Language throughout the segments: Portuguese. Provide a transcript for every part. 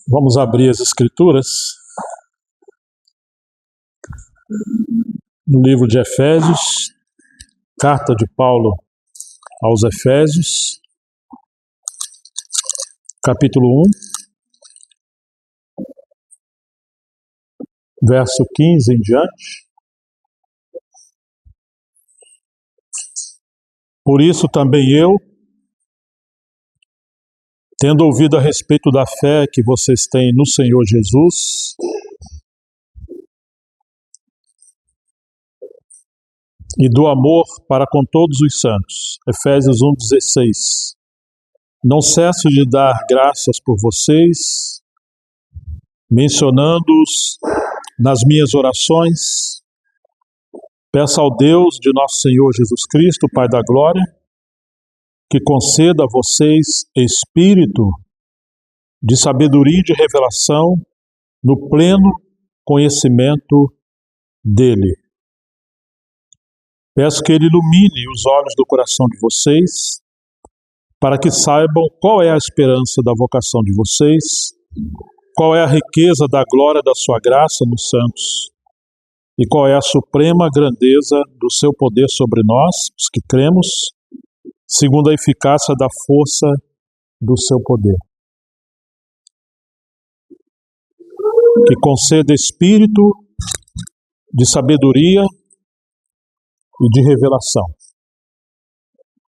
Vamos abrir as Escrituras no livro de Efésios, carta de Paulo aos Efésios, capítulo 1, verso 15 em diante. Por isso também eu, tendo ouvido a respeito da fé que vocês têm no Senhor Jesus, e do amor para com todos os santos, Efésios 1,16, não cesso de dar graças por vocês, mencionando-os nas minhas orações. Peço ao Deus de nosso Senhor Jesus Cristo, Pai da Glória, que conceda a vocês espírito de sabedoria e de revelação no pleno conhecimento dele. Peço que ele ilumine os olhos do coração de vocês, para que saibam qual é a esperança da vocação de vocês, qual é a riqueza da glória da sua graça nos santos, e qual é a suprema grandeza do seu poder sobre nós, os que cremos, segundo a eficácia da força do seu poder. Que conceda espírito de sabedoria e de revelação.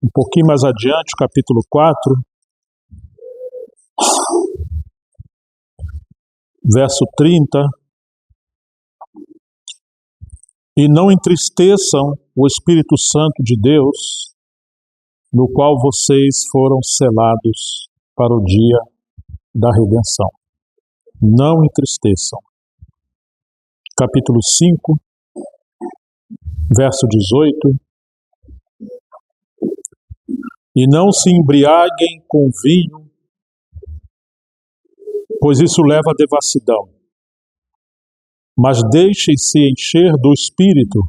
Um pouquinho mais adiante, capítulo 4, verso 30. E não entristeçam o Espírito Santo de Deus, no qual vocês foram selados para o dia da redenção. Não entristeçam. Capítulo 5, verso 18. E não se embriaguem com vinho, pois isso leva à devassidão. Mas deixem-se encher do Espírito,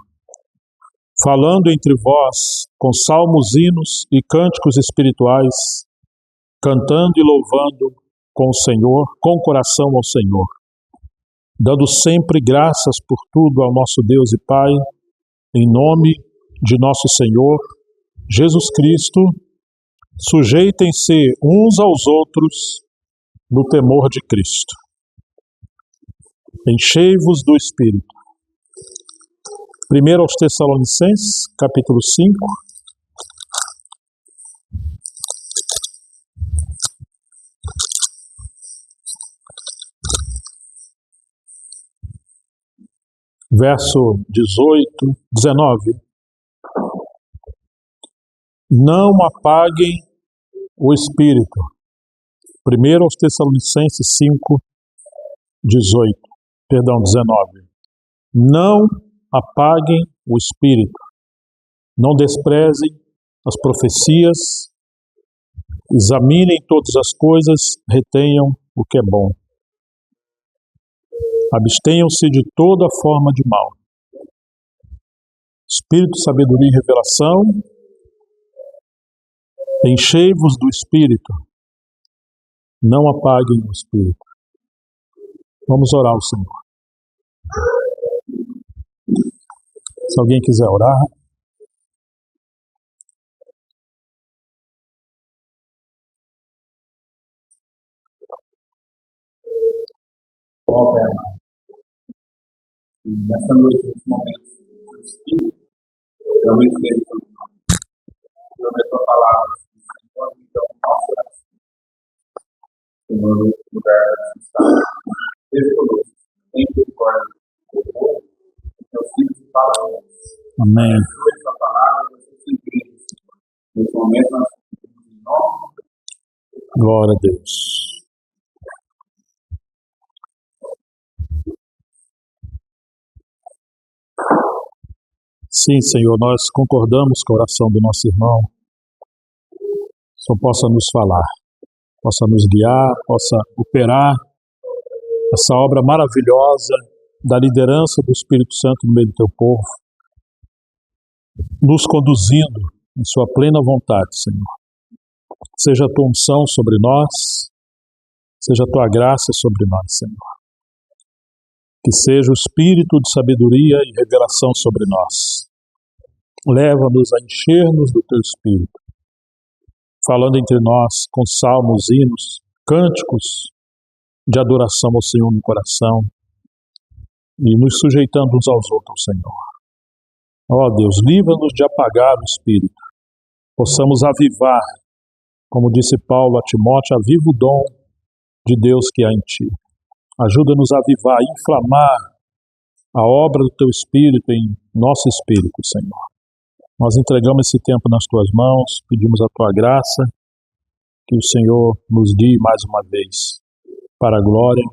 falando entre vós com salmos, hinos e cânticos espirituais, cantando e louvando com o Senhor, com o coração ao Senhor, dando sempre graças por tudo ao nosso Deus e Pai, em nome de nosso Senhor Jesus Cristo. Sujeitem-se uns aos outros no temor de Cristo. Enchei-vos do Espírito. 1 aos Tessalonicenses, capítulo 5. Verso 19. Não apaguem o Espírito. 1 aos Tessalonicenses 5, 19. Não apaguem o Espírito. Não desprezem as profecias. Examinem todas as coisas, retenham o que é bom. Abstenham-se de toda forma de mal. Espírito, sabedoria e revelação. Enchei-vos do Espírito. Não apaguem o Espírito. Vamos orar ao Senhor. Se alguém quiser orar. Ó Pai amado, e nessa noite, nesse momento, o Espírito, realmente dele por nós. Pela tua palavra, enquanto então nosso coração, Senhor, no lugar que está. Seja conosco, tem misericórdia do povo, teu filho que fala conosco. Amém. Abençoe essa palavra, você se incrível. Nesse momento, nós pedimos em nome. Glória a Deus. Sim, Senhor, nós concordamos com a oração do nosso irmão. Só possa nos falar, possa nos guiar, possa operar essa obra maravilhosa da liderança do Espírito Santo no meio do teu povo, nos conduzindo em sua plena vontade, Senhor. Seja a tua unção sobre nós, Seja a tua graça sobre nós, Senhor. Que seja o espírito de sabedoria e revelação sobre nós. Leva-nos a encher-nos do teu espírito, falando entre nós com salmos, hinos, cânticos de adoração ao Senhor no coração e nos sujeitando uns aos outros, Senhor. Ó Deus, livra-nos de apagar o espírito, possamos avivar, como disse Paulo a Timóteo, aviva o dom de Deus que há em ti. Ajuda-nos a avivar, a inflamar a obra do teu espírito em nosso espírito, Senhor. Nós entregamos esse tempo nas tuas mãos, pedimos a tua graça, que o Senhor nos guie mais uma vez, para a glória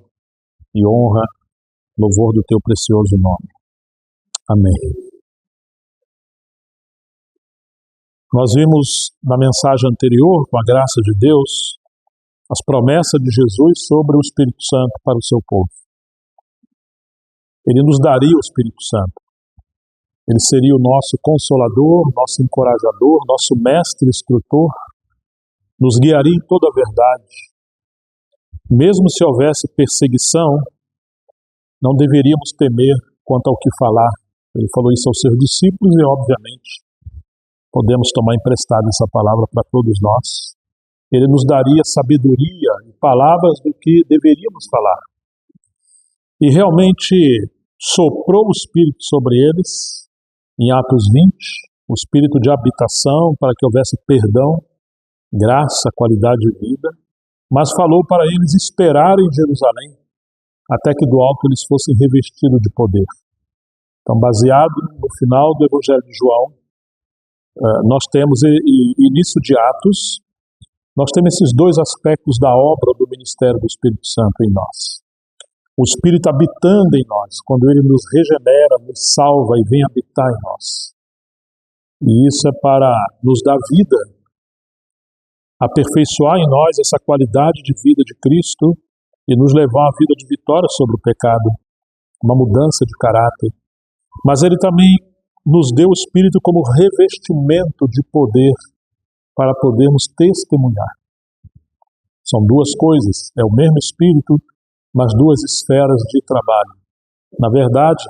e honra, louvor do teu precioso nome. Amém. Nós vimos na mensagem anterior, com a graça de Deus, as promessas de Jesus sobre o Espírito Santo para o seu povo. Ele nos daria o Espírito Santo. Ele seria o nosso consolador, nosso encorajador, nosso mestre instrutor, nos guiaria em toda a verdade. Mesmo se houvesse perseguição, não deveríamos temer quanto ao que falar. Ele falou isso aos seus discípulos e, obviamente, podemos tomar emprestado essa palavra para todos nós. Ele nos daria sabedoria e palavras do que deveríamos falar. E realmente soprou o Espírito sobre eles, em Atos 20, o Espírito de habitação para que houvesse perdão, graça, qualidade de vida, mas falou para eles esperarem em Jerusalém, até que do alto eles fossem revestidos de poder. Então, baseado no final do Evangelho de João, nós temos, e início de Atos, nós temos esses dois aspectos da obra do ministério do Espírito Santo em nós. O Espírito habitando em nós, quando Ele nos regenera, nos salva e vem habitar em nós. E isso é para nos dar vida, aperfeiçoar em nós essa qualidade de vida de Cristo e nos levar à vida de vitória sobre o pecado, uma mudança de caráter. Mas Ele também nos deu o Espírito como revestimento de poder para podermos testemunhar. São duas coisas, é o mesmo Espírito, mas duas esferas de trabalho. Na verdade,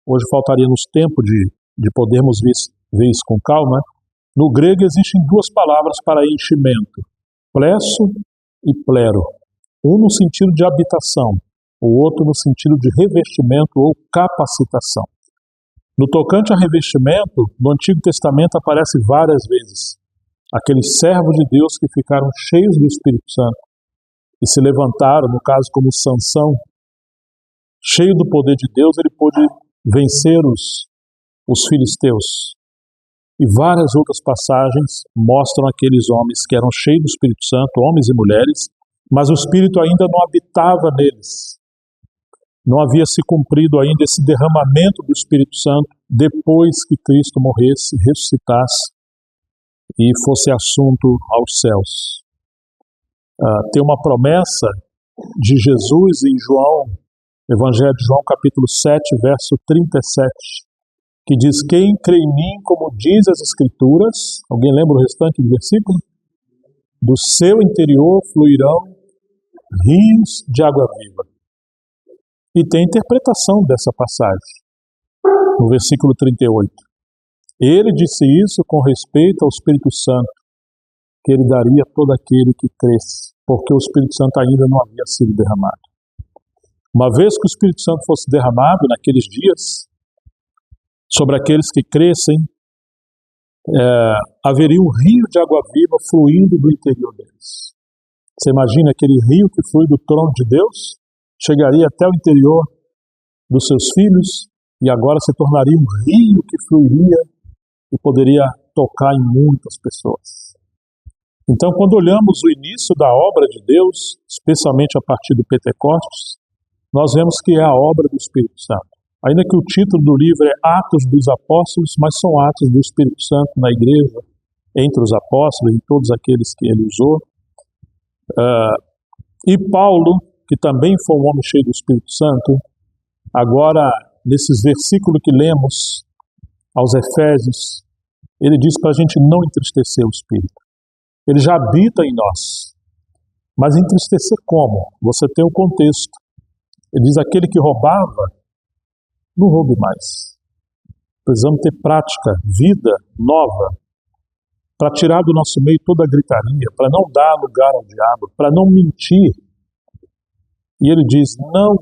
hoje faltaria-nos tempo de podermos ver isso com calma. No grego existem duas palavras para enchimento, plesso e plero. Um no sentido de habitação, o outro no sentido de revestimento ou capacitação. No tocante a revestimento, no Antigo Testamento aparece várias vezes aqueles servos de Deus que ficaram cheios do Espírito Santo e se levantaram, no caso como Sansão, cheio do poder de Deus, ele pôde vencer os filisteus. E várias outras passagens mostram aqueles homens que eram cheios do Espírito Santo, homens e mulheres, mas o Espírito ainda não habitava neles. Não havia se cumprido ainda esse derramamento do Espírito Santo depois que Cristo morresse, ressuscitasse e fosse assunto aos céus. Tem uma promessa de Jesus em João, Evangelho de João, capítulo 7, verso 37, que diz: quem crê em mim, como diz as Escrituras, alguém lembra o restante do versículo? Do seu interior fluirão rios de água viva. E tem interpretação dessa passagem, no versículo 38. Ele disse isso com respeito ao Espírito Santo, que ele daria a todo aquele que cresce, porque o Espírito Santo ainda não havia sido derramado. Uma vez que o Espírito Santo fosse derramado naqueles dias, sobre aqueles que crescem, haveria um rio de água viva fluindo do interior deles. Você imagina aquele rio que flui do trono de Deus? Chegaria até o interior dos seus filhos e agora se tornaria um rio que fluiria e poderia tocar em muitas pessoas. Então, quando olhamos o início da obra de Deus, especialmente a partir do Pentecostes, nós vemos que é a obra do Espírito Santo. Ainda que o título do livro é Atos dos Apóstolos, mas são atos do Espírito Santo na igreja, entre os apóstolos e todos aqueles que ele usou. E Paulo, que também foi um homem cheio do Espírito Santo, agora, nesses versículos que lemos aos Efésios, ele diz para a gente não entristecer o Espírito. Ele já habita em nós. Mas entristecer como? Você tem o contexto. Ele diz: aquele que roubava, não roube mais. Precisamos ter prática, vida nova, para tirar do nosso meio toda a gritaria, para não dar lugar ao diabo, para não mentir. E ele diz: não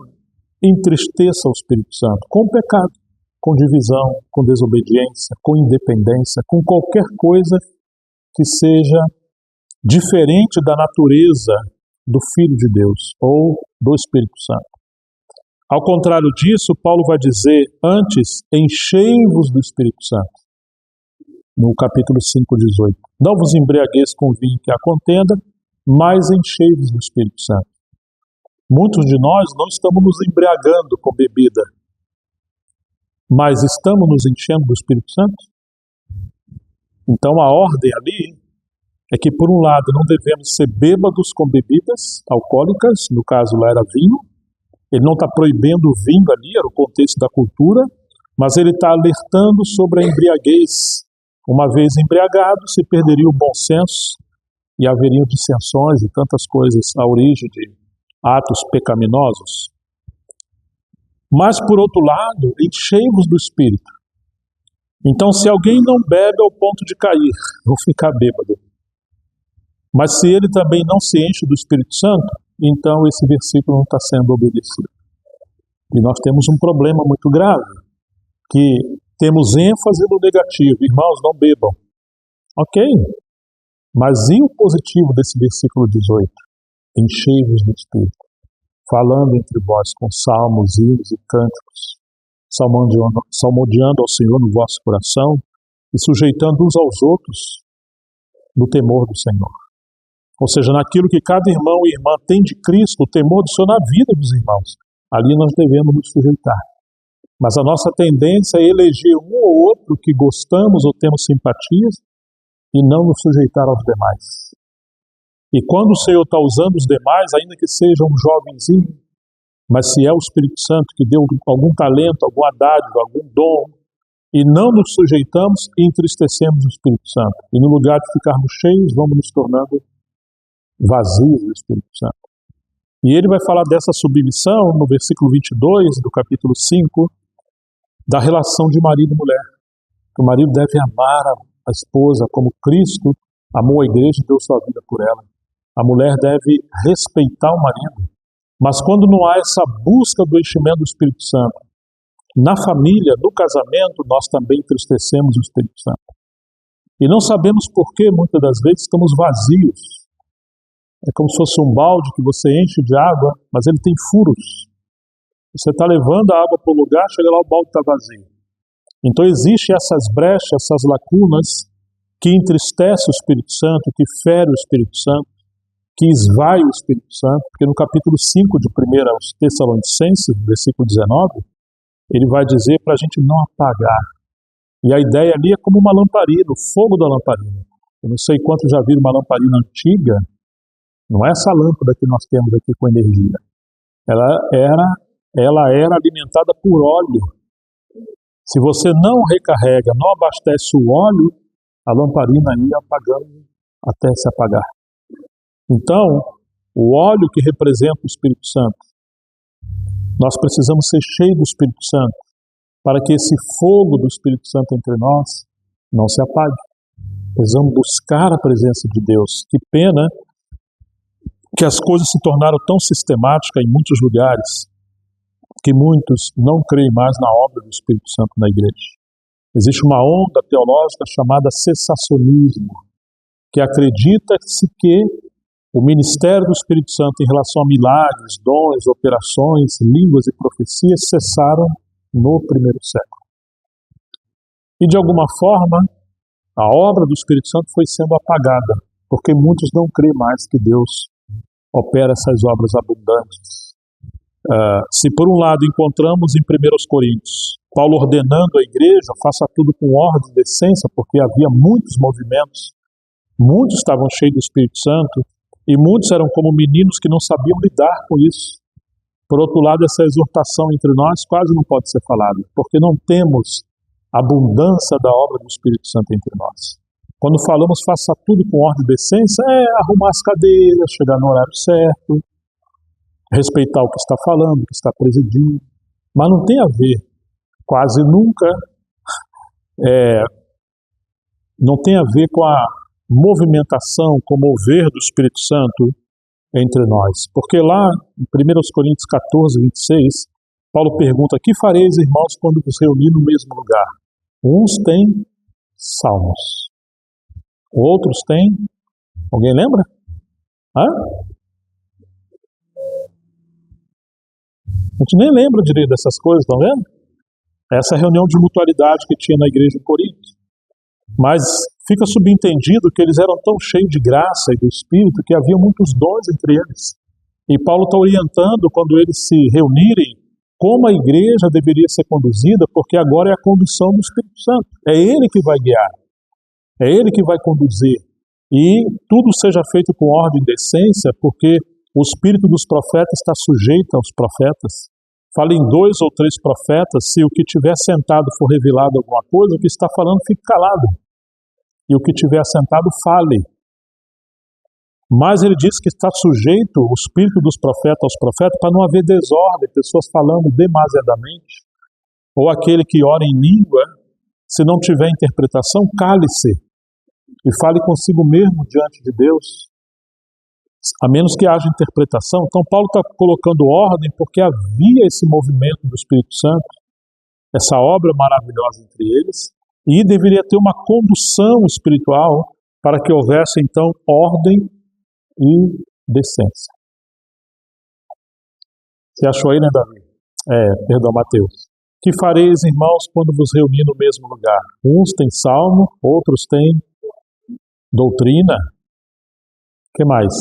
entristeça o Espírito Santo com pecado, com divisão, com desobediência, com independência, com qualquer coisa que seja diferente da natureza do Filho de Deus ou do Espírito Santo. Ao contrário disso, Paulo vai dizer: antes, enchei-vos do Espírito Santo. No capítulo 5:18. Não vos embriagueis com vinho que há contenda, mas enchei-vos do Espírito Santo. Muitos de nós não estamos nos embriagando com bebida, mas estamos nos enchendo do Espírito Santo. Então a ordem ali é que, por um lado, não devemos ser bêbados com bebidas alcoólicas, no caso lá era vinho. Ele não está proibindo o vinho ali, era o contexto da cultura, mas ele está alertando sobre a embriaguez. Uma vez embriagado, se perderia o bom senso e haveriam dissensões e tantas coisas, a origem de atos pecaminosos. Mas, por outro lado, enchei-vos do Espírito. Então, se alguém não bebe ao ponto de cair, ou ficar bêbado, mas se ele também não se enche do Espírito Santo, então esse versículo não está sendo obedecido. E nós temos um problema muito grave, que temos ênfase no negativo: irmãos, não bebam. Ok, mas e o positivo desse versículo 18? Enchei-vos do Espírito, falando entre vós com salmos, hinos e cânticos, salmodiando ao Senhor no vosso coração e sujeitando uns aos outros no temor do Senhor. Ou seja, naquilo que cada irmão e irmã tem de Cristo, o temor do Senhor na vida dos irmãos, ali nós devemos nos sujeitar. Mas a nossa tendência é eleger um ou outro que gostamos ou temos simpatias e não nos sujeitar aos demais. E quando o Senhor está usando os demais, ainda que seja um jovenzinho, mas se é o Espírito Santo que deu algum talento, alguma dádiva, algum dom, e não nos sujeitamos, entristecemos o Espírito Santo. E no lugar de ficarmos cheios, vamos nos tornando vazios do Espírito Santo. E ele vai falar dessa submissão no versículo 22 do capítulo 5, da relação de marido e mulher. O marido deve amar a esposa como Cristo amou a igreja e deu sua vida por ela. A mulher deve respeitar o marido. Mas quando não há essa busca do enchimento do Espírito Santo, na família, no casamento, nós também entristecemos o Espírito Santo. E não sabemos por que, muitas das vezes, estamos vazios. É como se fosse um balde que você enche de água, mas ele tem furos. Você está levando a água para o lugar, chega lá, o balde está vazio. Então existem essas brechas, essas lacunas que entristecem o Espírito Santo, que ferem o Espírito Santo, que esvai o Espírito Santo, porque no capítulo 5 de 1 aos Tessalonicenses, versículo 19, ele vai dizer para a gente não apagar. E a ideia ali é como uma lamparina, o fogo da lamparina. Eu não sei quantos já viram uma lamparina antiga, não é essa lâmpada que nós temos aqui com energia. Ela era alimentada por óleo. Se você não recarrega, não abastece o óleo, a lamparina ia apagando até se apagar. Então, o óleo que representa o Espírito Santo, nós precisamos ser cheios do Espírito Santo para que esse fogo do Espírito Santo entre nós não se apague. Precisamos buscar a presença de Deus. Que pena que as coisas se tornaram tão sistemáticas em muitos lugares que muitos não creem mais na obra do Espírito Santo na igreja. Existe uma onda teológica chamada cessacionismo, que acredita-se que o ministério do Espírito Santo em relação a milagres, dons, operações, línguas e profecias cessaram no primeiro século. E de alguma forma, a obra do Espírito Santo foi sendo apagada, porque muitos não creem mais que Deus opera essas obras abundantes. Se por um lado encontramos em 1 Coríntios Paulo ordenando a igreja, faça tudo com ordem e decência, porque havia muitos movimentos, muitos estavam cheios do Espírito Santo, e muitos eram como meninos que não sabiam lidar com isso. Por outro lado, essa exortação entre nós quase não pode ser falada, porque não temos abundância da obra do Espírito Santo entre nós. Quando falamos faça tudo com ordem e decência, é arrumar as cadeiras, chegar no horário certo, respeitar o que está falando, o que está presidindo. Mas não tem a ver, quase nunca, não tem a ver com a movimentação, com o mover do Espírito Santo entre nós. Porque lá, em 1 Coríntios 14, 26, Paulo pergunta: que fareis, irmãos, quando vos reunir no mesmo lugar? Uns têm salmos, outros têm... Alguém lembra? Hã? A gente nem lembra direito dessas coisas, estão vendo? Essa reunião de mutualidade que tinha na igreja de Corinto. Mas fica subentendido que eles eram tão cheios de graça e do Espírito que havia muitos dons entre eles. E Paulo está orientando, quando eles se reunirem, como a igreja deveria ser conduzida, porque agora é a condução do Espírito Santo. É Ele que vai guiar, é Ele que vai conduzir. E tudo seja feito com ordem e decência, porque o espírito dos profetas está sujeito aos profetas. Fala em 2 ou 3 profetas, se o que tiver sentado for revelado alguma coisa, o que está falando fique calado. E o que tiver sentado, fale. Mas ele diz que está sujeito o espírito dos profetas aos profetas para não haver desordem, pessoas falando demasiadamente. Ou aquele que ora em língua, se não tiver interpretação, cale-se e fale consigo mesmo diante de Deus, a menos que haja interpretação. Então Paulo está colocando ordem porque havia esse movimento do Espírito Santo, essa obra maravilhosa entre eles, e deveria ter uma condução espiritual para que houvesse então ordem e decência. Você achou aí, né, Davi? Perdão, Mateus. Que fareis, irmãos, quando vos reunir no mesmo lugar? Uns têm salmo, outros têm doutrina. O que mais?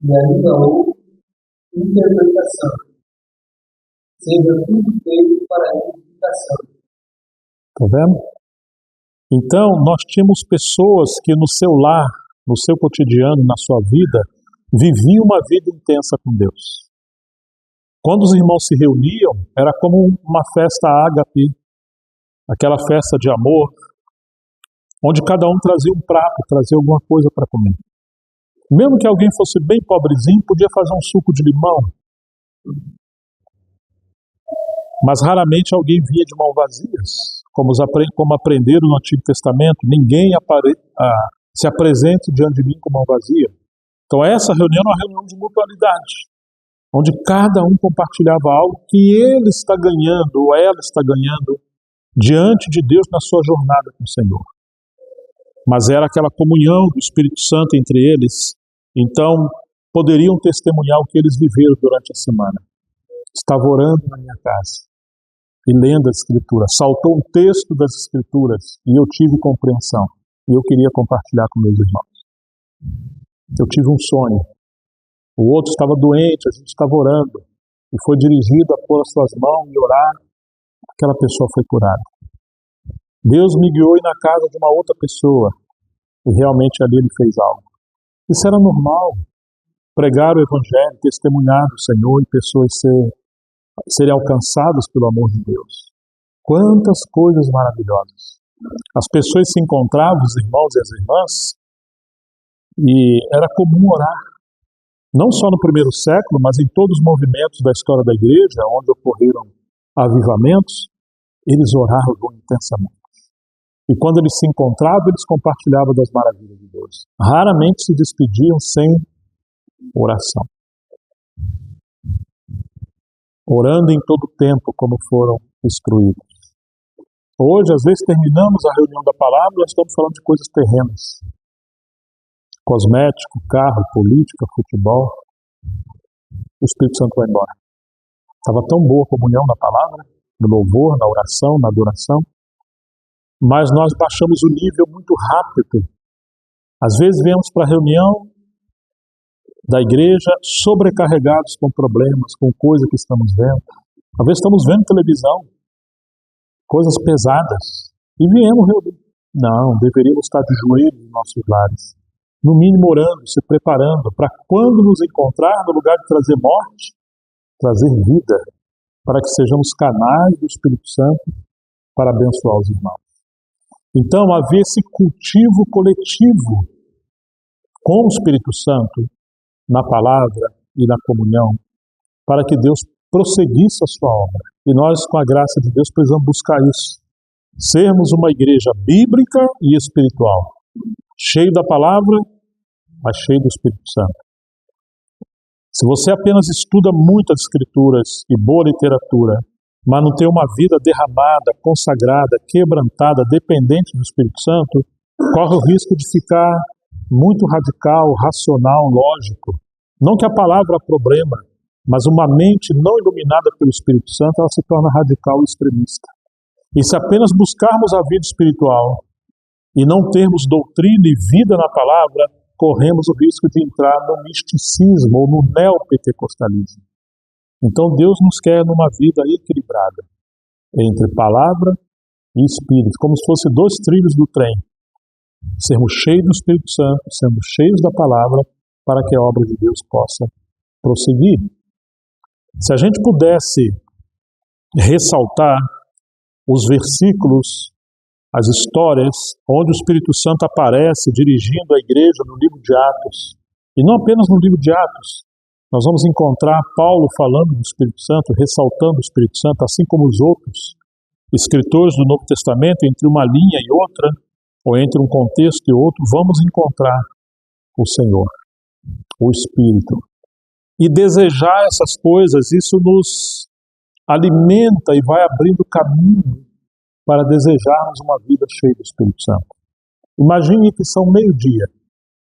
E ainda houve interpretação. Seja tudo feito para a edificação. Está vendo? Então, nós tínhamos pessoas que no seu lar, no seu cotidiano, na sua vida, viviam uma vida intensa com Deus. Quando os irmãos se reuniam, era como uma festa ágape, aquela festa de amor, onde cada um trazia um prato, trazia alguma coisa para comer. Mesmo que alguém fosse bem pobrezinho, podia fazer um suco de limão. Mas raramente alguém vinha de mãos vazias. Como aprenderam no Antigo Testamento, ninguém se apresente diante de mim com mão vazia. Então essa reunião é uma reunião de mutualidade, onde cada um compartilhava algo que ele está ganhando, ou ela está ganhando, diante de Deus na sua jornada com o Senhor. Mas era aquela comunhão do Espírito Santo entre eles, então poderiam testemunhar o que eles viveram durante a semana. Estava orando na minha casa e lendo as Escrituras, saltou um texto das Escrituras e eu tive compreensão, e eu queria compartilhar com meus irmãos. Eu tive um sonho, o outro estava doente, a gente estava orando, e foi dirigido a pôr as suas mãos e orar, aquela pessoa foi curada. Deus me guiou na casa de uma outra pessoa, e realmente ali ele fez algo. Isso era normal, pregar o Evangelho, testemunhar do Senhor e pessoas serem alcançadas pelo amor de Deus. Quantas coisas maravilhosas. As pessoas se encontravam, os irmãos e as irmãs, e era comum orar. Não só no primeiro século, mas em todos os movimentos da história da igreja, onde ocorreram avivamentos, eles oravam intensamente. E quando eles se encontravam, eles compartilhavam das maravilhas de Deus. Raramente se despediam sem oração. Orando em todo o tempo, como foram instruídos. Hoje, às vezes, terminamos a reunião da palavra e nós estamos falando de coisas terrenas. Cosmético, carro, política, futebol. O Espírito Santo vai embora. Estava tão boa a comunhão na palavra, no louvor, na oração, na adoração, mas nós baixamos o nível muito rápido. Às vezes viemos para a reunião da igreja sobrecarregados com problemas, com coisas que estamos vendo. Às vezes estamos vendo televisão, coisas pesadas, e viemos reunir. Não, deveríamos estar de joelhos nos nossos lares, no mínimo orando, se preparando, para quando nos encontrar no lugar de trazer morte, trazer vida. para que sejamos canais do Espírito Santo para abençoar os irmãos. Então, havia esse cultivo coletivo com o Espírito Santo na palavra e na comunhão, para que Deus prosseguisse a sua obra. E nós, com a graça de Deus, precisamos buscar isso. Sermos uma igreja bíblica e espiritual, cheio da palavra, mas cheio do Espírito Santo. Se você apenas estuda muitas escrituras e boa literatura, mas não tem uma vida derramada, consagrada, quebrantada, dependente do Espírito Santo, corre o risco de ficar muito radical, racional, lógico. Não que a palavra é problema, mas uma mente não iluminada pelo Espírito Santo, ela se torna radical e extremista. E se apenas buscarmos a vida espiritual e não termos doutrina e vida na palavra, corremos o risco de entrar no misticismo ou no neopentecostalismo. Então Deus nos quer numa vida equilibrada entre palavra e Espírito, como se fossem dois trilhos do trem. Sermos cheios do Espírito Santo, sermos cheios da palavra, para que a obra de Deus possa prosseguir. Se a gente pudesse ressaltar os versículos, as histórias, onde o Espírito Santo aparece dirigindo a igreja no livro de Atos, e não apenas no livro de Atos, nós vamos encontrar Paulo falando do Espírito Santo, ressaltando o Espírito Santo, assim como os outros escritores do Novo Testamento, entre uma linha e outra, ou entre um contexto e outro, vamos encontrar o Senhor, o Espírito. E desejar essas coisas, isso nos alimenta e vai abrindo caminho para desejarmos uma vida cheia do Espírito Santo. Imagine que são meio-dia,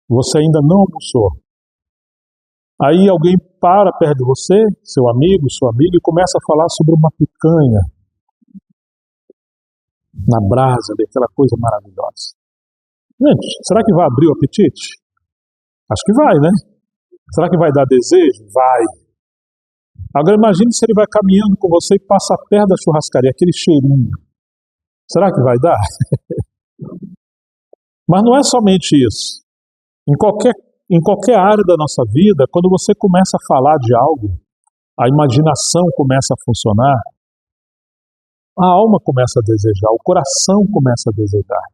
você ainda não almoçou. Aí alguém para perto de você, seu amigo, sua amiga, e começa a falar sobre uma picanha na brasa, aquela coisa maravilhosa. Gente, será que vai abrir o apetite? Acho que vai, né? Será que vai dar desejo? Vai. Agora imagine se ele vai caminhando com você e passa perto da churrascaria, aquele cheirinho. Será que vai dar? Mas não é somente isso. Em qualquer área da nossa vida, quando você começa a falar de algo, a imaginação começa a funcionar, a alma começa a desejar, o coração começa a desejar.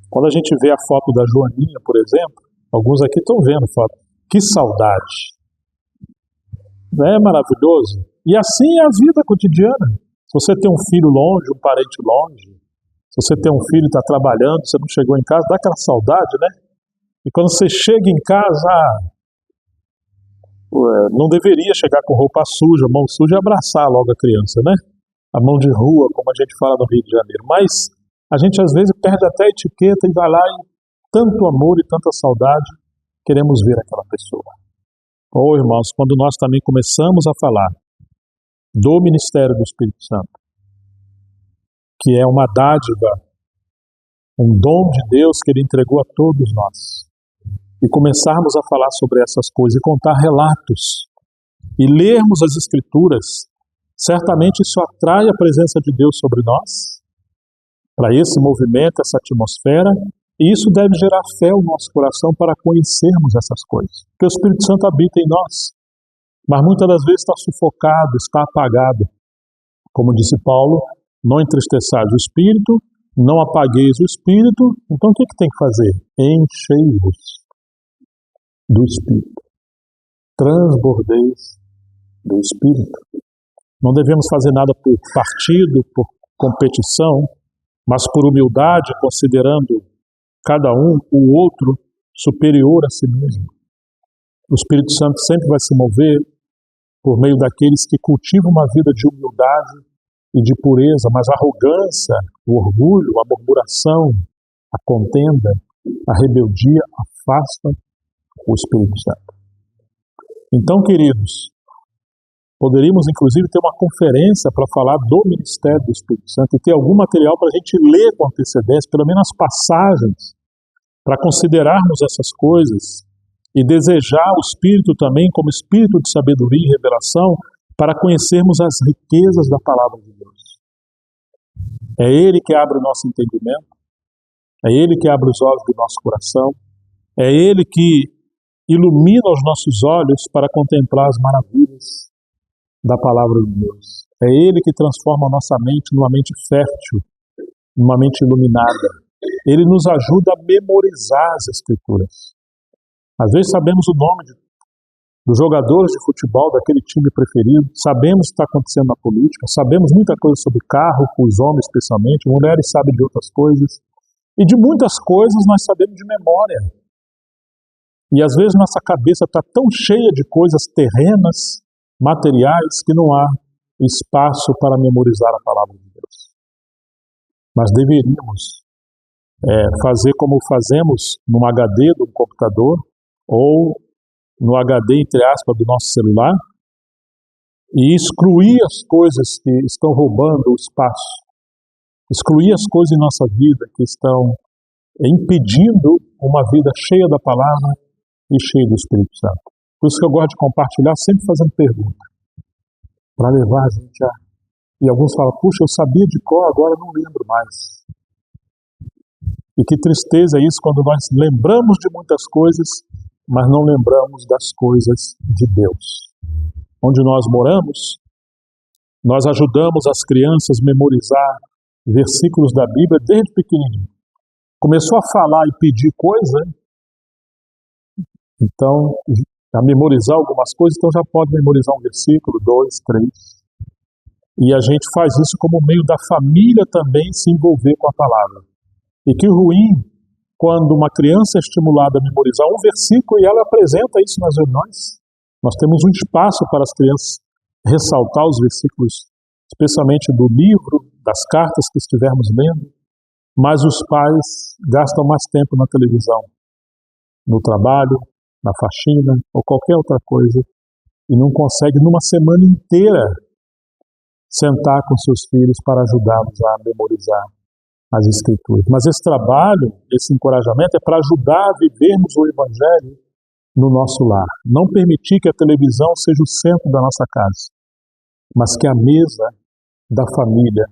Quando a gente vê a foto da Joaninha, por exemplo, alguns aqui estão vendo a foto. Que saudade! Não é maravilhoso? E assim é a vida cotidiana. Se você tem um filho longe, um parente longe, se você tem um filho e está trabalhando, você não chegou em casa, dá aquela saudade, né? E quando você chega em casa, não deveria chegar com roupa suja, mão suja e abraçar logo a criança, né? A mão de rua, como a gente fala no Rio de Janeiro. Mas a gente às vezes perde até a etiqueta e vai lá e tanto amor e tanta saudade, queremos ver aquela pessoa. Irmãos, quando nós também começamos a falar do ministério do Espírito Santo, que é uma dádiva, um dom de Deus que Ele entregou a todos nós, e começarmos a falar sobre essas coisas e contar relatos e lermos as Escrituras, certamente isso atrai a presença de Deus sobre nós, para esse movimento, essa atmosfera, e isso deve gerar fé no nosso coração para conhecermos essas coisas. Porque o Espírito Santo habita em nós, mas muitas das vezes está sufocado, está apagado. Como disse Paulo, não entristeçais o Espírito, não apagueis o Espírito. Então o que tem que fazer? Enchei-vos do Espírito. Transbordeis do Espírito. Não devemos fazer nada por partido, por competição, mas por humildade, considerando cada um, o outro, superior a si mesmo. O Espírito Santo sempre vai se mover por meio daqueles que cultivam uma vida de humildade e de pureza, mas a arrogância, o orgulho, a murmuração, a contenda, a rebeldia afastam o Espírito Santo. Então, queridos, poderíamos inclusive ter uma conferência para falar do ministério do Espírito Santo e ter algum material para a gente ler com antecedência, pelo menos as passagens, para considerarmos essas coisas e desejar o Espírito também como Espírito de sabedoria e revelação para conhecermos as riquezas da palavra de Deus. É Ele que abre o nosso entendimento, é Ele que abre os olhos do nosso coração, é Ele que ilumina os nossos olhos para contemplar as maravilhas da palavra de Deus. É Ele que transforma a nossa mente numa mente fértil, numa mente iluminada. Ele nos ajuda a memorizar as Escrituras. Às vezes sabemos o nome dos jogadores de futebol daquele time preferido, sabemos o que está acontecendo na política, sabemos muita coisa sobre carro, os homens especialmente, mulheres sabem de outras coisas, e de muitas coisas nós sabemos de memória. E às vezes nossa cabeça está tão cheia de coisas terrenas, materiais, que não há espaço para memorizar a palavra de Deus. Mas deveríamos fazer como fazemos num HD do computador, ou no HD, entre aspas, do nosso celular, e excluir as coisas que estão roubando o espaço, excluir as coisas em nossa vida que estão impedindo uma vida cheia da palavra e cheia do Espírito Santo. Por isso que eu gosto de compartilhar, sempre fazendo pergunta, para levar a gente a... E alguns falam, puxa, eu sabia de cor, agora não lembro mais. E que tristeza é isso quando nós lembramos de muitas coisas, mas não lembramos das coisas de Deus. Onde nós moramos, nós ajudamos as crianças a memorizar versículos da Bíblia desde pequenininho. Começou a falar e pedir coisa, então, a memorizar algumas coisas, então já pode memorizar um versículo, 2, 3. E a gente faz isso como meio da família também se envolver com a palavra. E que ruim quando uma criança é estimulada a memorizar um versículo e ela apresenta isso nas reuniões. Nós temos um espaço para as crianças ressaltar os versículos, especialmente do livro, das cartas que estivermos lendo, mas os pais gastam mais tempo na televisão, no trabalho, na faxina ou qualquer outra coisa, e não conseguem numa semana inteira sentar com seus filhos para ajudá-los a memorizar as Escrituras. Mas esse trabalho, esse encorajamento é para ajudar a vivermos o Evangelho no nosso lar. Não permitir que a televisão seja o centro da nossa casa, mas que a mesa da família,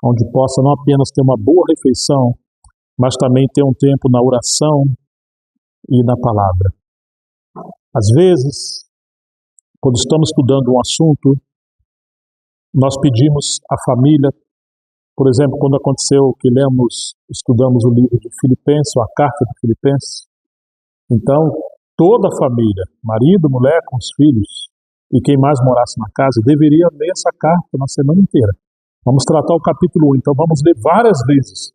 onde possa não apenas ter uma boa refeição, mas também ter um tempo na oração e na palavra. Às vezes, quando estamos estudando um assunto, nós pedimos à família, por exemplo, quando aconteceu que estudamos o livro de Filipenses, ou a carta de Filipenses, então toda a família, marido, mulher, com os filhos, e quem mais morasse na casa, deveria ler essa carta na semana inteira. Vamos tratar o capítulo 1, então vamos ler várias vezes.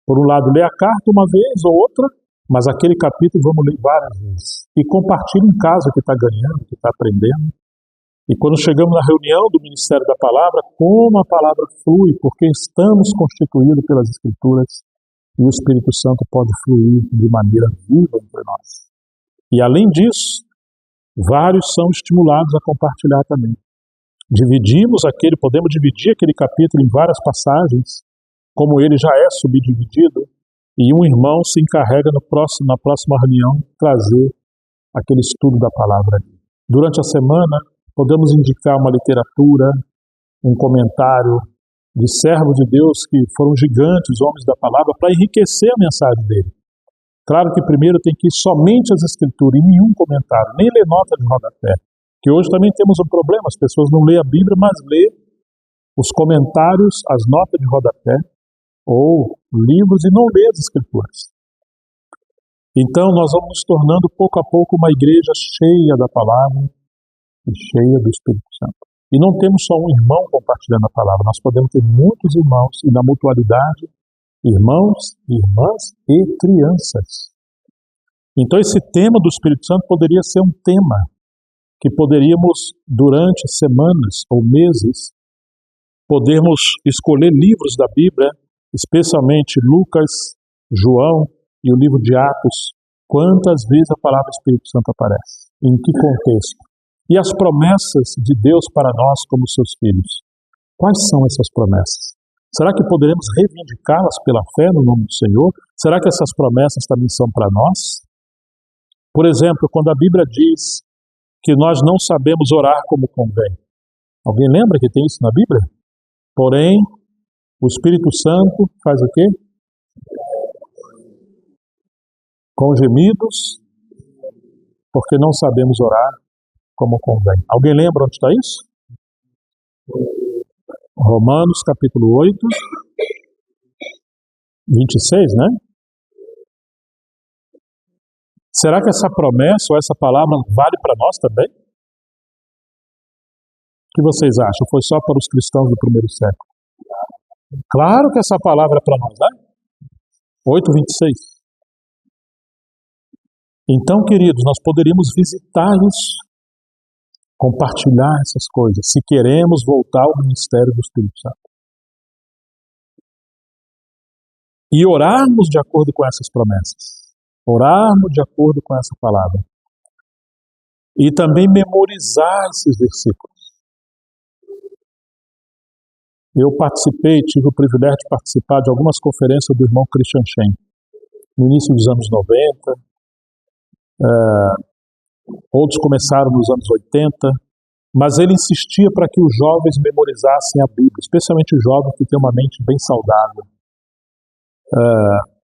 Por um lado, ler a carta uma vez ou outra, mas aquele capítulo vamos ler várias vezes. E compartilhe em casa o que está ganhando, o que está aprendendo. E quando chegamos na reunião do Ministério da Palavra, como a palavra flui, porque estamos constituídos pelas Escrituras e o Espírito Santo pode fluir de maneira viva entre nós. E além disso, vários são estimulados a compartilhar também. Podemos dividir aquele capítulo em várias passagens, como ele já é subdividido, e um irmão se encarrega na próxima reunião trazer aquele estudo da palavra. Durante a semana, podemos indicar uma literatura, um comentário de servos de Deus que foram gigantes, homens da palavra, para enriquecer a mensagem dele. Claro que primeiro tem que ir somente as Escrituras, e nenhum comentário, nem ler nota de rodapé. Que hoje também temos um problema, as pessoas não lêem a Bíblia, mas lêem os comentários, as notas de rodapé, ou livros, e não lê as Escrituras. Então nós vamos nos tornando pouco a pouco uma igreja cheia da palavra e cheia do Espírito Santo. E não temos só um irmão compartilhando a palavra, nós podemos ter muitos irmãos, e na mutualidade, irmãos, irmãs e crianças. Então esse tema do Espírito Santo poderia ser um tema que poderíamos, durante semanas ou meses, podermos escolher livros da Bíblia, especialmente Lucas, João e o livro de Atos, quantas vezes a palavra Espírito Santo aparece, em que contexto. E as promessas de Deus para nós como seus filhos. Quais são essas promessas? Será que poderemos reivindicá-las pela fé no nome do Senhor? Será que essas promessas também são para nós? Por exemplo, quando a Bíblia diz que nós não sabemos orar como convém. Alguém lembra que tem isso na Bíblia? Porém, o Espírito Santo faz o quê? Com gemidos, porque não sabemos orar como convém. Alguém lembra onde está isso? Romanos capítulo 8, 26, né? Será que essa promessa ou essa palavra vale para nós também? O que vocês acham? Foi só para os cristãos do primeiro século? Claro que essa palavra é para nós, né? 8:26. Então, queridos, nós poderíamos visitar isso, compartilhar essas coisas, se queremos voltar ao ministério do Espírito Santo. E orarmos de acordo com essas promessas. Orarmos de acordo com essa palavra. E também memorizar esses versículos. Eu tive o privilégio de participar de algumas conferências do irmão Christian Shen, no início dos anos 90, outros começaram nos anos 80, mas ele insistia para que os jovens memorizassem a Bíblia, especialmente os jovens que têm uma mente bem saudável.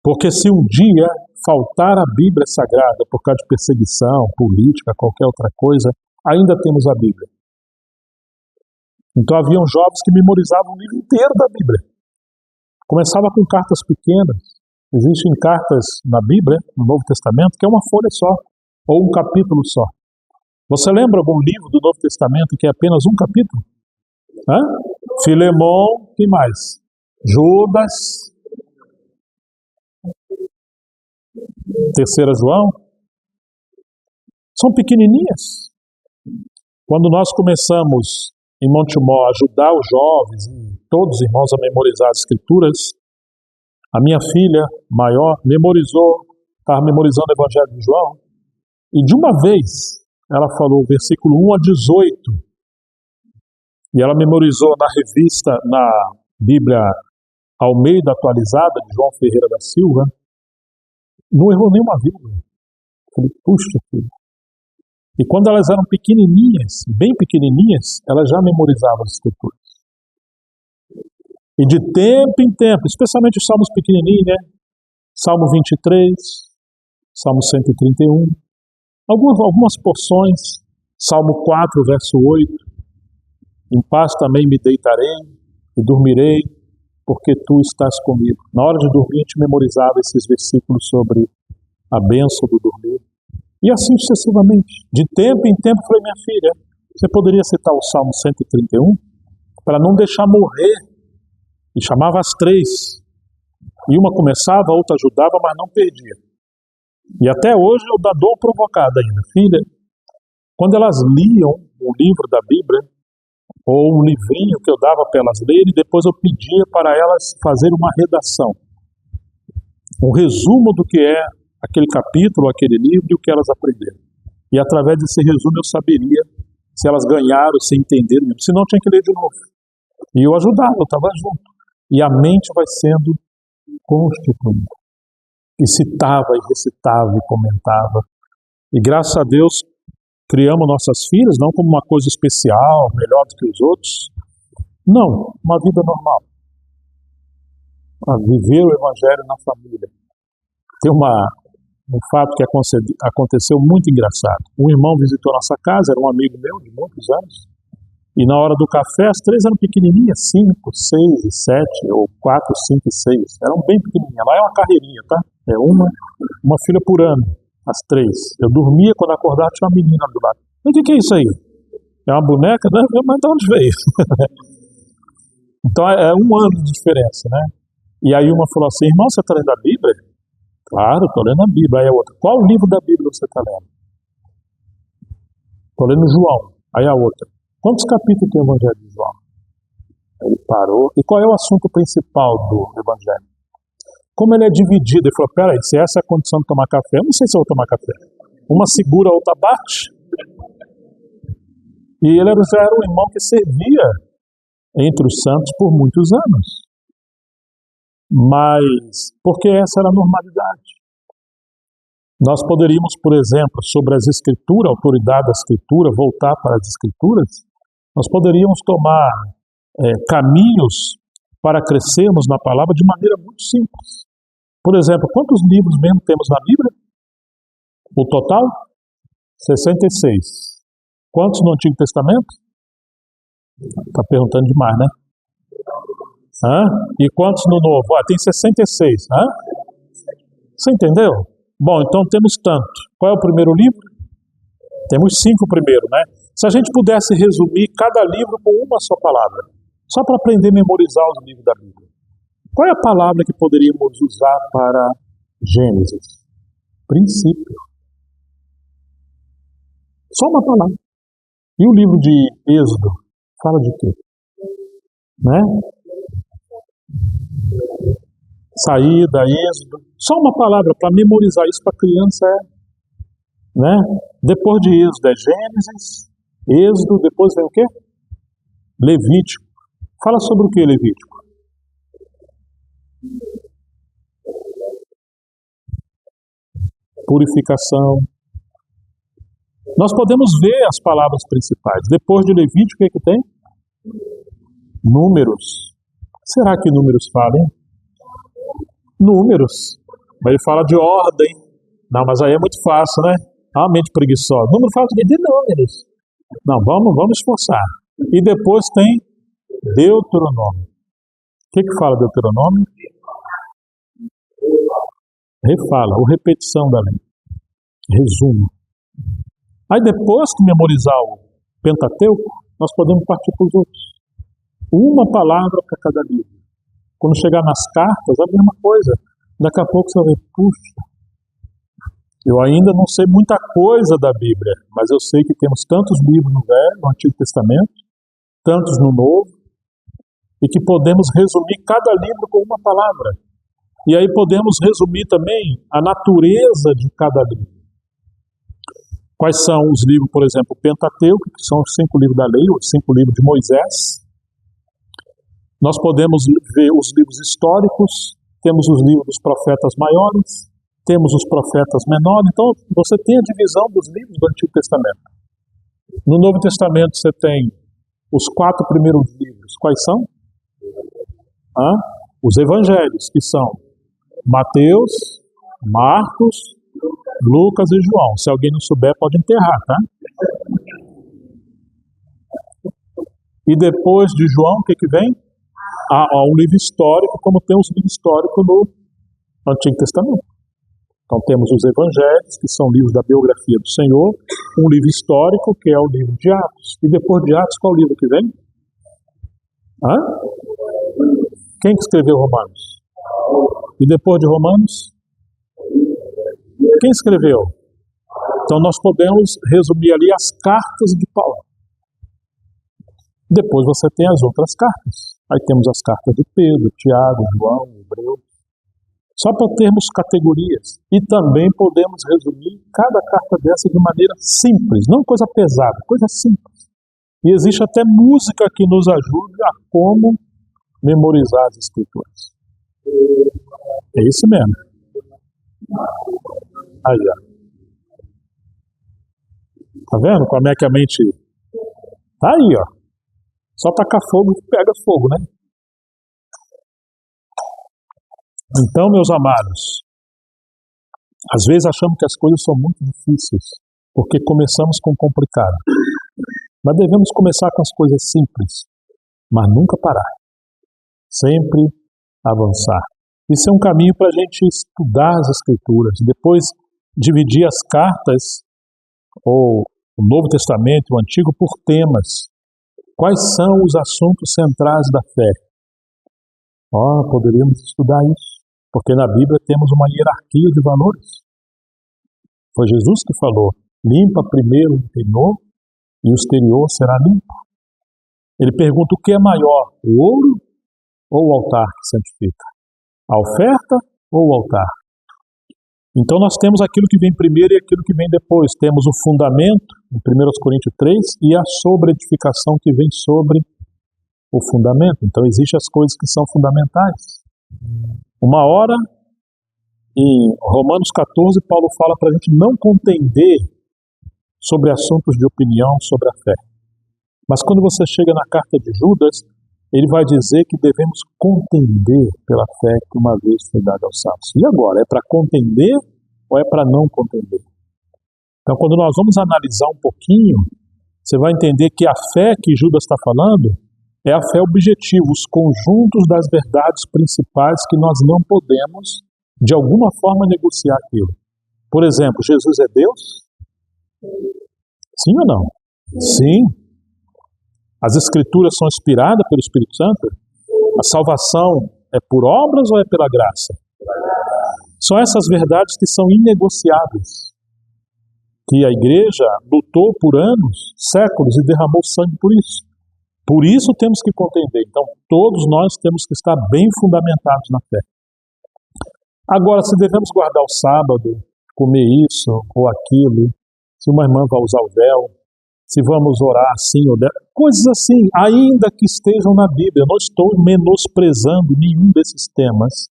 Porque se um dia faltar a Bíblia Sagrada por causa de perseguição, política, qualquer outra coisa, ainda temos a Bíblia. Então haviam jovens que memorizavam o livro inteiro da Bíblia. Começava com cartas pequenas. Existem cartas na Bíblia, no Novo Testamento, que é uma folha só, ou um capítulo só. Você lembra algum livro do Novo Testamento que é apenas um capítulo? Filemão, que mais? Judas, 3 João. São pequenininhas. Quando nós começamos em Montemor a ajudar os jovens e todos os irmãos a memorizar as escrituras, a minha filha maior estava memorizando o Evangelho de João, e de uma vez ela falou o versículo 1 a 18, e ela memorizou na revista, na Bíblia Almeida Atualizada, de João Ferreira da Silva, não errou nenhuma vírgula. Falei, puxa, filho. E quando elas eram pequenininhas, bem pequenininhas, elas já memorizavam as escrituras. E de tempo em tempo, especialmente os salmos pequenininhos, né? Salmo 23, Salmo 131, algumas porções, Salmo 4, verso 8, em paz também me deitarei e dormirei, porque tu estás comigo. Na hora de dormir, a gente memorizava esses versículos sobre a bênção do dormir. E assim sucessivamente. De tempo em tempo, falei, minha filha, você poderia citar o Salmo 131 para não deixar morrer. E chamava as 3. E uma começava, a outra ajudava, mas não perdia. E até hoje eu dou uma provocada ainda. Filha, quando elas liam um livro da Bíblia, ou um livrinho que eu dava para elas lerem, depois eu pedia para elas fazerem uma redação. Um resumo do que é aquele capítulo, aquele livro e o que elas aprenderam. E através desse resumo eu saberia se elas ganharam, se entenderam, se não tinha que ler de novo. E eu ajudava, eu estava junto. E a mente vai sendo constituída. E citava, e recitava, e comentava. E graças a Deus criamos nossas filhas, não como uma coisa especial, melhor do que os outros. Não, uma vida normal. A viver o Evangelho na família. Tem um fato que aconteceu muito engraçado. Um irmão visitou nossa casa, era um amigo meu de muitos anos, e na hora do café as 3 eram pequenininhas, 5, 6 e 7, ou 4, 5 e 6. Eram bem pequenininhas. Lá é uma carreirinha, tá? É uma filha por ano, as 3. Eu dormia, quando acordava tinha uma menina do lado. O que é isso aí? É uma boneca? Né? Mas de onde veio? Então é 1 ano de diferença, né? E aí uma falou assim, irmão, você está lendo a Bíblia? Claro, estou lendo a Bíblia. Aí a outra, qual livro da Bíblia você está lendo? Estou lendo João. Aí a outra, quantos capítulos tem o Evangelho de João? Aí ele parou. E qual é o assunto principal do Evangelho? Como ele é dividido, ele falou, peraí, se essa é a condição de tomar café, eu não sei se eu vou tomar café. Uma segura, a outra bate. E ele já era um irmão que servia entre os santos por muitos anos. Mas, porque essa era a normalidade. Nós poderíamos, por exemplo, sobre as escrituras, a autoridade da escritura, voltar para as escrituras, nós poderíamos tomar caminhos para crescermos na palavra de maneira muito simples. Por exemplo, quantos livros mesmo temos na Bíblia? O total? 66. Quantos no Antigo Testamento? Está perguntando demais, né? E quantos no novo? Tem 66. Você entendeu? Bom, então temos tanto. Qual é o primeiro livro? Temos 5 primeiro, né? Se a gente pudesse resumir cada livro com uma só palavra, só para aprender a memorizar os livros da Bíblia, qual é a palavra que poderíamos usar para Gênesis? Princípio. Só uma palavra. E o livro de Êxodo fala de quê? Né? Saída, Êxodo. Só uma palavra para memorizar isso para criança né? Depois de Êxodo é Gênesis, Êxodo, depois vem o quê? Levítico. Fala sobre o que, Levítico? Purificação. Nós podemos ver as palavras principais. Depois de Levítico, o que tem? Números. Será que Números fala, hein? Números. Mas ele fala de ordem. Não, mas aí é muito fácil, né? A mente preguiçosa. Número fala de números. Não, vamos esforçar. E depois tem Deuteronômio. O que fala Deuteronômio? Refala, ou repetição da lei. Resumo. Aí depois que memorizar o Pentateuco, nós podemos partir para os outros. Uma palavra para cada livro. Quando chegar nas cartas, é a mesma coisa. Daqui a pouco você vai ver, puxa, eu ainda não sei muita coisa da Bíblia, mas eu sei que temos tantos livros no Velho, no Antigo Testamento, tantos no Novo, e que podemos resumir cada livro com uma palavra. E aí podemos resumir também a natureza de cada livro. Quais são os livros, por exemplo, o Pentateuco, que são os 5 livros da lei, os 5 livros de Moisés. Nós podemos ver os livros históricos, temos os livros dos profetas maiores, temos os profetas menores. Então, você tem a divisão dos livros do Antigo Testamento. No Novo Testamento, você tem os 4 primeiros livros. Quais são? Os evangelhos, que são Mateus, Marcos, Lucas e João. Se alguém não souber, pode enterrar, tá? E depois de João, o que vem? Um livro histórico, como tem os livros históricos no Antigo Testamento. Então temos os evangelhos, que são livros da biografia do Senhor, um livro histórico, que é o livro de Atos. E depois de Atos, qual livro que vem? Quem que escreveu Romanos? E depois de Romanos? Quem escreveu? Então nós podemos resumir ali as cartas de Paulo. Depois você tem as outras cartas. Aí temos as cartas de Pedro, Tiago, João, Hebreu. Só para termos categorias. E também podemos resumir cada carta dessa de maneira simples, não coisa pesada, coisa simples. E existe até música que nos ajude a como memorizar as escrituras. É isso mesmo. Aí, ó. Tá vendo como é que a mente... Tá aí, ó. Só tacar fogo que pega fogo, né? Então, meus amados, às vezes achamos que as coisas são muito difíceis, porque começamos com o complicado. Mas devemos começar com as coisas simples, mas nunca parar. Sempre avançar. Isso é um caminho para a gente estudar as Escrituras, depois dividir as cartas, ou o Novo Testamento, o Antigo, por temas. Quais são os assuntos centrais da fé? Poderíamos estudar isso, porque na Bíblia temos uma hierarquia de valores. Foi Jesus que falou, limpa primeiro o interior e o exterior será limpo. Ele pergunta o que é maior, o ouro ou o altar que santifica? A oferta ou o altar? Então nós temos aquilo que vem primeiro e aquilo que vem depois. Temos o fundamento, em 1 Coríntios 3, e a sobreedificação que vem sobre o fundamento. Então existem as coisas que são fundamentais. Uma hora, em Romanos 14, Paulo fala para a gente não contender sobre assuntos de opinião sobre a fé. Mas quando você chega na carta de Judas, ele vai dizer que devemos contender pela fé que uma vez foi dada aos salvos. E agora, é para contender ou é para não contender? Então, quando nós vamos analisar um pouquinho você vai entender que a fé que Judas está falando é a fé objetiva, os conjuntos das verdades principais que nós não podemos, de alguma forma, negociar aquilo. Por exemplo, Jesus é Deus? Sim ou não? Sim. As Escrituras são inspiradas pelo Espírito Santo? A salvação é por obras ou é pela graça? São essas verdades que são inegociáveis, que a igreja lutou por anos, séculos, e derramou sangue por isso. Por isso temos que contender. Então, todos nós temos que estar bem fundamentados na fé. Agora, se devemos guardar o sábado, comer isso ou aquilo, se uma irmã vai usar o véu, se vamos orar assim ou dessa, coisas assim, ainda que estejam na Bíblia. Eu não estou menosprezando nenhum desses temas,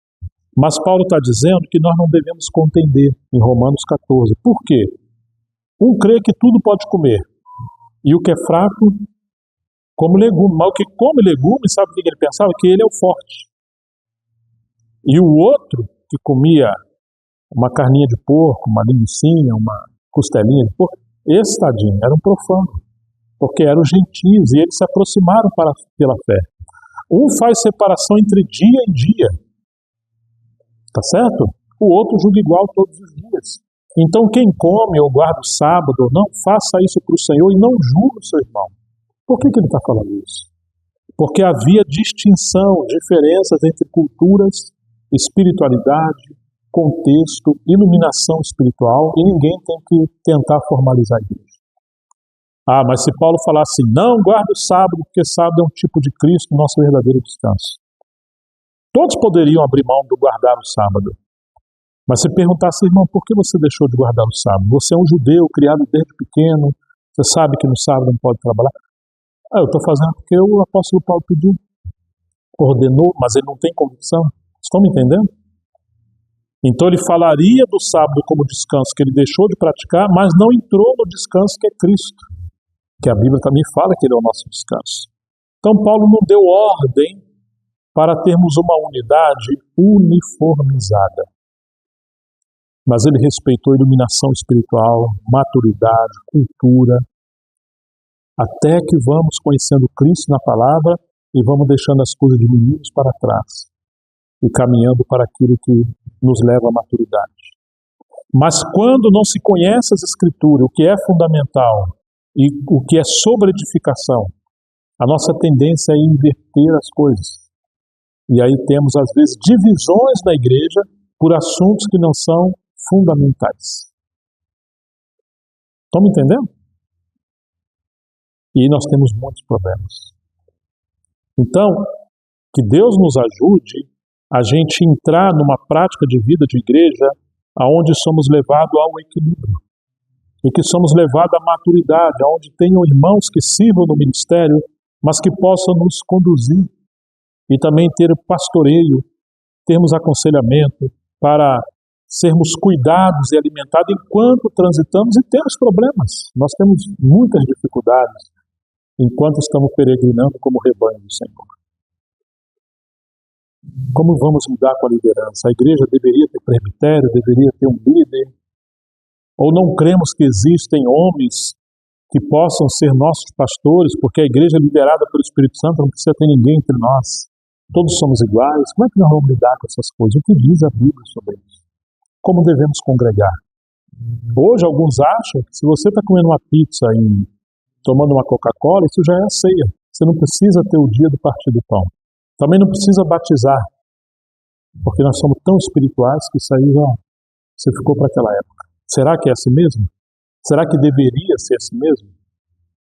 mas Paulo está dizendo que nós não devemos contender em Romanos 14. Por quê? Um crê que tudo pode comer, e o que é fraco, come legume. Mas o que come legume, sabe o que ele pensava? Que ele é o forte. E o outro, que comia uma carninha de porco, uma linguicinha, uma costelinha de porco, esse tadinho era um profano, porque eram gentios, e eles se aproximaram pela fé. Um faz separação entre dia e dia, tá certo? O outro julga igual todos os dias. Então quem come ou guarda o sábado ou não, faça isso para o Senhor e não julgue o seu irmão. Por que ele está falando isso? Porque havia distinção, diferenças entre culturas, espiritualidade, contexto, iluminação espiritual, e ninguém tem que tentar formalizar a igreja. Ah, mas se Paulo falar assim, não guarda o sábado, porque sábado é um tipo de Cristo, nosso verdadeiro descanso. Todos poderiam abrir mão do guardar o sábado. Mas se perguntasse, irmão, por que você deixou de guardar o sábado? Você é um judeu, criado desde pequeno, você sabe que no sábado não pode trabalhar. Ah, eu estou fazendo porque o apóstolo Paulo pediu, ordenou, mas ele não tem convicção. Estão me entendendo? Então ele falaria do sábado como descanso que ele deixou de praticar, mas não entrou no descanso que é Cristo, que a Bíblia também fala que ele é o nosso descanso. Então Paulo não deu ordem para termos uma unidade uniformizada, mas ele respeitou a iluminação espiritual, maturidade, cultura, até que vamos conhecendo Cristo na palavra e vamos deixando as coisas de meninos para trás e caminhando para aquilo que nos leva à maturidade. Mas quando não se conhece as Escrituras, o que é fundamental e o que é sobre edificação, a nossa tendência é inverter as coisas. E aí temos, às vezes, divisões na igreja por assuntos que não são fundamentais. Estão me entendendo? E nós temos muitos problemas. Então, que Deus nos ajude a gente entrar numa prática de vida de igreja aonde somos levados ao equilíbrio e que somos levados à maturidade, aonde tenham irmãos que sirvam no ministério, mas que possam nos conduzir e também ter pastoreio, termos aconselhamento para sermos cuidados e alimentados enquanto transitamos e temos problemas. Nós temos muitas dificuldades enquanto estamos peregrinando como rebanho do Senhor. Como vamos lidar com a liderança? A igreja deveria ter presbitério, deveria ter um líder? Ou não cremos que existem homens que possam ser nossos pastores, porque a igreja é liderada pelo Espírito Santo, não precisa ter ninguém entre nós. Todos somos iguais. Como é que nós vamos lidar com essas coisas? O que diz a Bíblia sobre isso? Como devemos congregar? Hoje alguns acham que se você está comendo uma pizza e tomando uma Coca-Cola, isso já é a ceia. Você não precisa ter o dia do partir do pão. Também não precisa batizar, porque nós somos tão espirituais que isso aí já você ficou para aquela época. Será que é assim mesmo? Será que deveria ser assim mesmo?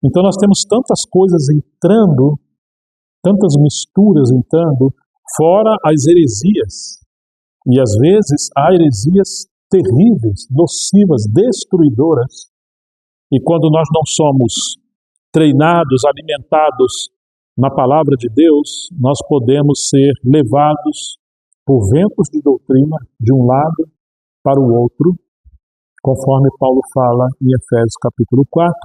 Então nós temos tantas coisas entrando, tantas misturas entrando, fora as heresias. E às vezes há heresias terríveis, nocivas, destruidoras. E quando nós não somos treinados, alimentados na palavra de Deus, nós podemos ser levados por ventos de doutrina de um lado para o outro, conforme Paulo fala em Efésios capítulo 4,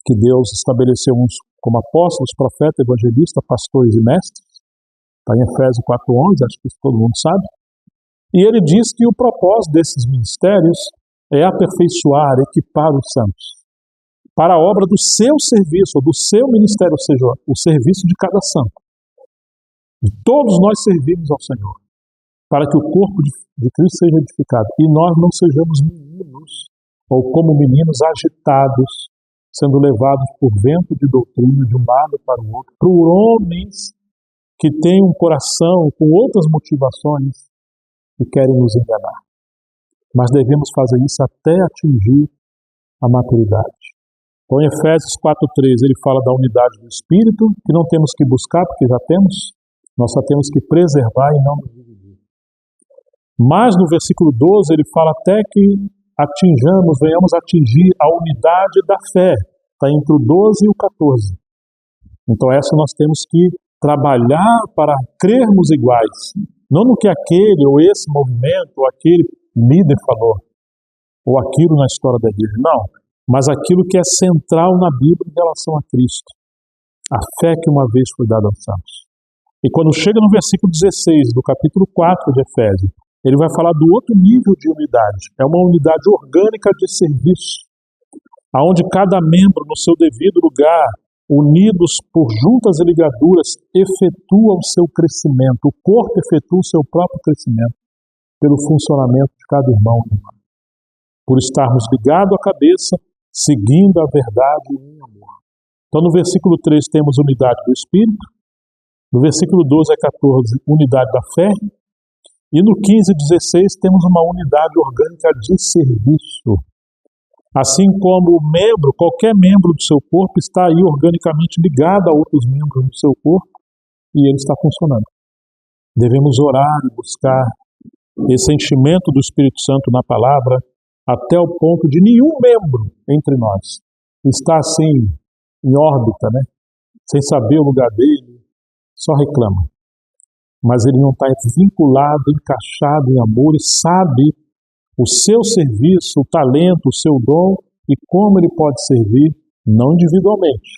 que Deus estabeleceu uns como apóstolos, profetas, evangelistas, pastores e mestres. Está em Efésios 4:11, acho que todo mundo sabe. E ele diz que o propósito desses ministérios é aperfeiçoar, equipar os santos. para a obra do seu serviço, do seu ministério, ou seja, o serviço de cada santo. E todos nós servimos ao Senhor, para que o corpo de Cristo seja edificado. E nós não sejamos meninos, ou como meninos agitados, sendo levados por vento de doutrina de um lado para o outro, por homens que têm um coração com outras motivações e querem nos enganar. Mas devemos fazer isso até atingir a maturidade. Então, em Efésios 4:13, ele fala da unidade do Espírito, que não temos que buscar, porque já temos, nós só temos que preservar e não nos dividir. Mas no versículo 12, ele fala até que venhamos atingir a unidade da fé. Está entre o 12 e o 14. Então, essa nós temos que trabalhar para crermos iguais. Não no que aquele ou esse movimento ou aquele líder falou, ou aquilo na história da igreja. Não, mas aquilo que é central na Bíblia em relação a Cristo. A fé que uma vez foi dada aos santos. E quando chega no versículo 16 do capítulo 4 de Efésios, ele vai falar do outro nível de unidade. É uma unidade orgânica de serviço, aonde cada membro, no seu devido lugar, unidos por juntas e ligaduras, efetua o seu crescimento. O corpo efetua o seu próprio crescimento pelo funcionamento de cada irmão e irmã. Por estarmos ligados à cabeça, seguindo a verdade em amor. Então, no versículo 3 temos unidade do Espírito, no versículo 12 a 14, unidade da fé, e no 15 e 16 temos uma unidade orgânica de serviço. Assim como o membro, qualquer membro do seu corpo está aí organicamente ligado a outros membros do seu corpo e ele está funcionando. Devemos orar e buscar esse enchimento do Espírito Santo na palavra até o ponto de nenhum membro entre nós está assim em órbita, sem saber o lugar dele, só reclama. Mas ele não está vinculado, encaixado em amor e sabe o seu serviço, o talento, o seu dom e como ele pode servir, não individualmente.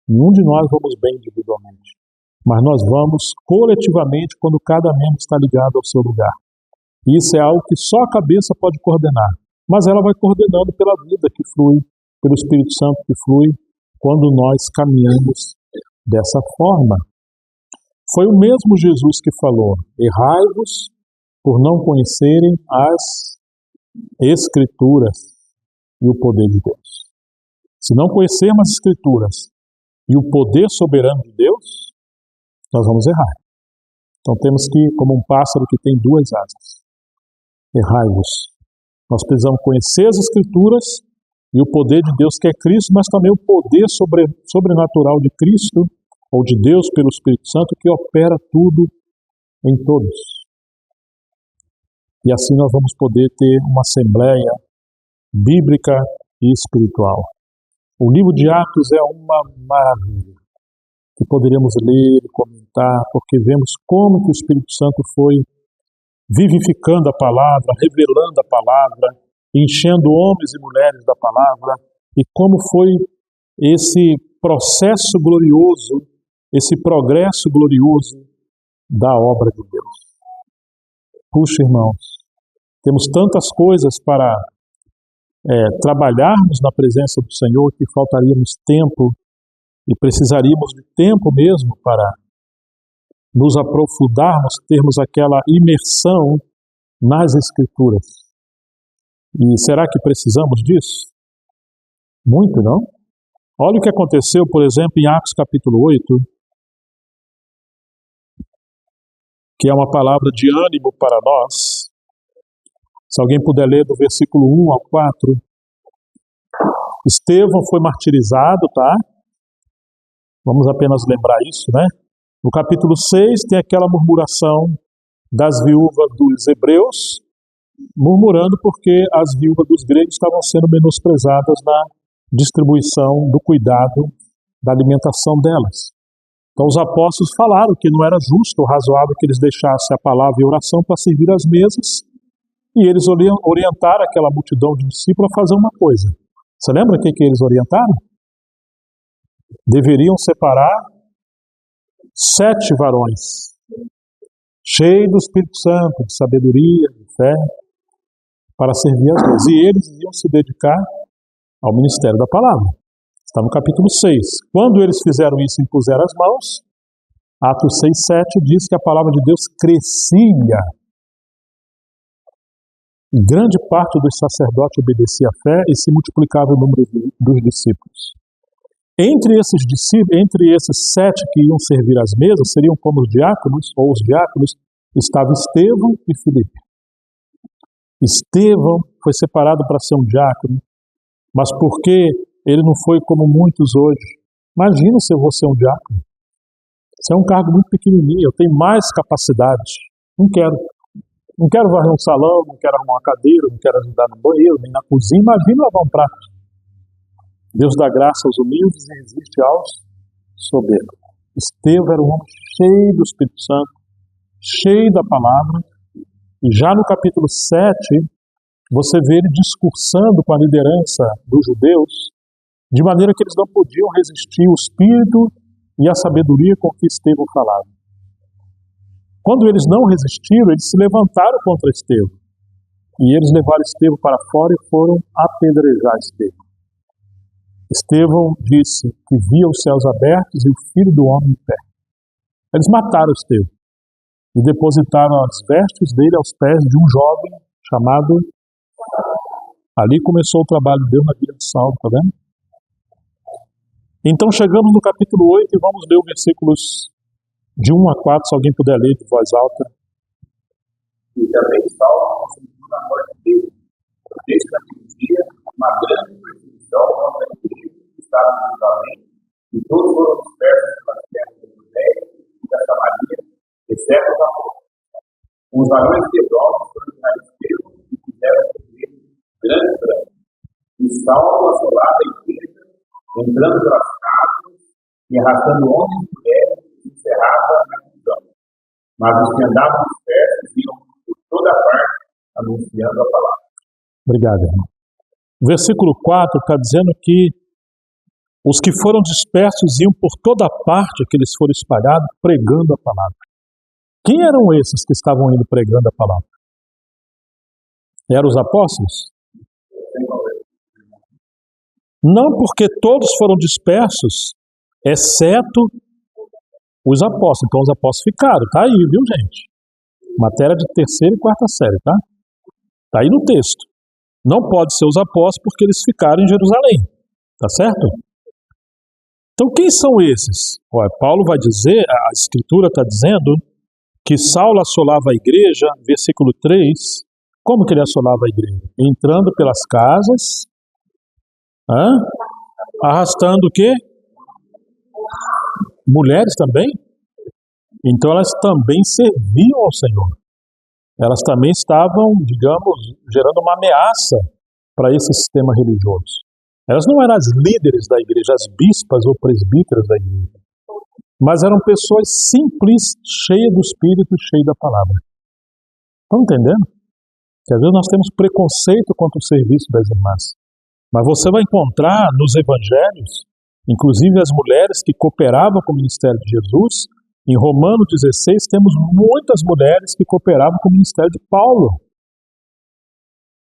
Nenhum de nós vamos bem individualmente, mas nós vamos coletivamente quando cada membro está ligado ao seu lugar. E isso é algo que só a cabeça pode coordenar, mas ela vai coordenando pela vida que flui, pelo Espírito Santo que flui, quando nós caminhamos dessa forma. Foi o mesmo Jesus que falou: errai-vos por não conhecerem as Escrituras e o poder de Deus. Se não conhecermos as Escrituras e o poder soberano de Deus, nós vamos errar. Então temos que, como um pássaro que tem duas asas, errai-vos. Nós precisamos conhecer as Escrituras e o poder de Deus que é Cristo, mas também o poder sobrenatural de Cristo, ou de Deus pelo Espírito Santo, que opera tudo em todos. E assim nós vamos poder ter uma assembleia bíblica e espiritual. O livro de Atos é uma maravilha, que poderíamos ler e comentar, porque vemos como que o Espírito Santo foi vivificando a palavra, revelando a palavra, enchendo homens e mulheres da palavra, e como foi esse processo glorioso, esse progresso glorioso da obra de Deus. Puxa, irmãos, temos tantas coisas para trabalharmos na presença do Senhor que faltaríamos tempo e precisaríamos de tempo mesmo para nos aprofundarmos, termos aquela imersão nas Escrituras. E será que precisamos disso? Muito, não? Olha o que aconteceu, por exemplo, em Atos capítulo 8, que é uma palavra de ânimo para nós. Se alguém puder ler do versículo 1 ao 4. Estevão foi martirizado, tá? Vamos apenas lembrar isso, No capítulo 6 tem aquela murmuração das viúvas dos hebreus, murmurando porque as viúvas dos gregos estavam sendo menosprezadas na distribuição do cuidado da alimentação delas. Então os apóstolos falaram que não era justo ou razoável que eles deixassem a palavra e a oração para servir as mesas, e eles orientaram aquela multidão de discípulos a fazer uma coisa. Você lembra o que eles orientaram? Deveriam separar 7 varões, cheios do Espírito Santo, de sabedoria, de fé, para servir as mesas. E eles iam se dedicar ao ministério da palavra. Está no capítulo 6. Quando eles fizeram isso e impuseram as mãos, Atos 6:7 diz que a palavra de Deus crescia. E grande parte dos sacerdotes obedecia à fé e se multiplicava o número dos discípulos. Entre esses 7 que iam servir às mesas, seriam como os diáconos, ou os diáconos, estava Estevão e Filipe. Estevão foi separado para ser um diácono, mas porque ele não foi como muitos hoje. Imagina se eu vou ser um diácono. Isso é um cargo muito pequenininho, eu tenho mais capacidade. Não quero. Não quero varrer um salão, não quero arrumar uma cadeira, não quero ajudar no banheiro, nem na cozinha. Imagina lavar um prato. Deus dá graça aos humildes e resiste aos soberbos. Estevão era um homem cheio do Espírito Santo, cheio da palavra. E já no capítulo 7, você vê ele discursando com a liderança dos judeus, de maneira que eles não podiam resistir o Espírito e a sabedoria com que Estevão falava. Quando eles não resistiram, eles se levantaram contra Estevão. E eles levaram Estevão para fora e foram apedrejar Estevão. Estevão disse que via os céus abertos e o Filho do Homem em pé. Eles mataram Estevão e depositaram as vestes dele aos pés de um jovem chamado... Ali começou o trabalho de Deus na vida de Saulo, tá vendo? Então chegamos no capítulo 8 e vamos ler os versículos de 1 a 4, se alguém puder ler de voz alta. E também Saulo sentiu na morte dele. Desde aquele dia, uma grande perseguição contra a igreja que estava em Jerusalém, e todos foram dispersos pelas terras da Judéia e da Samaria, exceto os apóstolos. Os varões piedosos foram a Estevão e fizeram dele grande branco. E Saulo assolava a igreja, entrando pelas casas e arrastando homens e mulheres, encerrava na prisão. Mas os que andavam dispersos iam por toda parte anunciando a palavra. Obrigado, irmão. O versículo 4 está dizendo que os que foram dispersos iam por toda parte que eles foram espalhados pregando a palavra. Quem eram esses que estavam indo pregando a palavra? Eram os apóstolos? Não, porque todos foram dispersos, exceto os apóstolos. Então os apóstolos ficaram, tá aí, viu, gente? Matéria de 3ª e 4ª série, tá? Tá aí no texto. Não pode ser os apóstolos porque eles ficaram em Jerusalém, tá certo? Então quem são esses? Olha, Paulo vai dizer, a escritura está dizendo que Saulo assolava a igreja, versículo 3. Como que ele assolava a igreja? Entrando pelas casas, arrastando o quê? Mulheres também? Então elas também serviam ao Senhor. Elas também estavam, digamos, gerando uma ameaça para esse sistema religioso. Elas não eram as líderes da igreja, as bispas ou presbíteras da igreja, mas eram pessoas simples, cheias do Espírito, cheias da palavra. Estão entendendo? Que às vezes nós temos preconceito contra o serviço das irmãs. Mas você vai encontrar nos evangelhos, inclusive as mulheres que cooperavam com o ministério de Jesus. Em Romanos 16 temos muitas mulheres que cooperavam com o ministério de Paulo.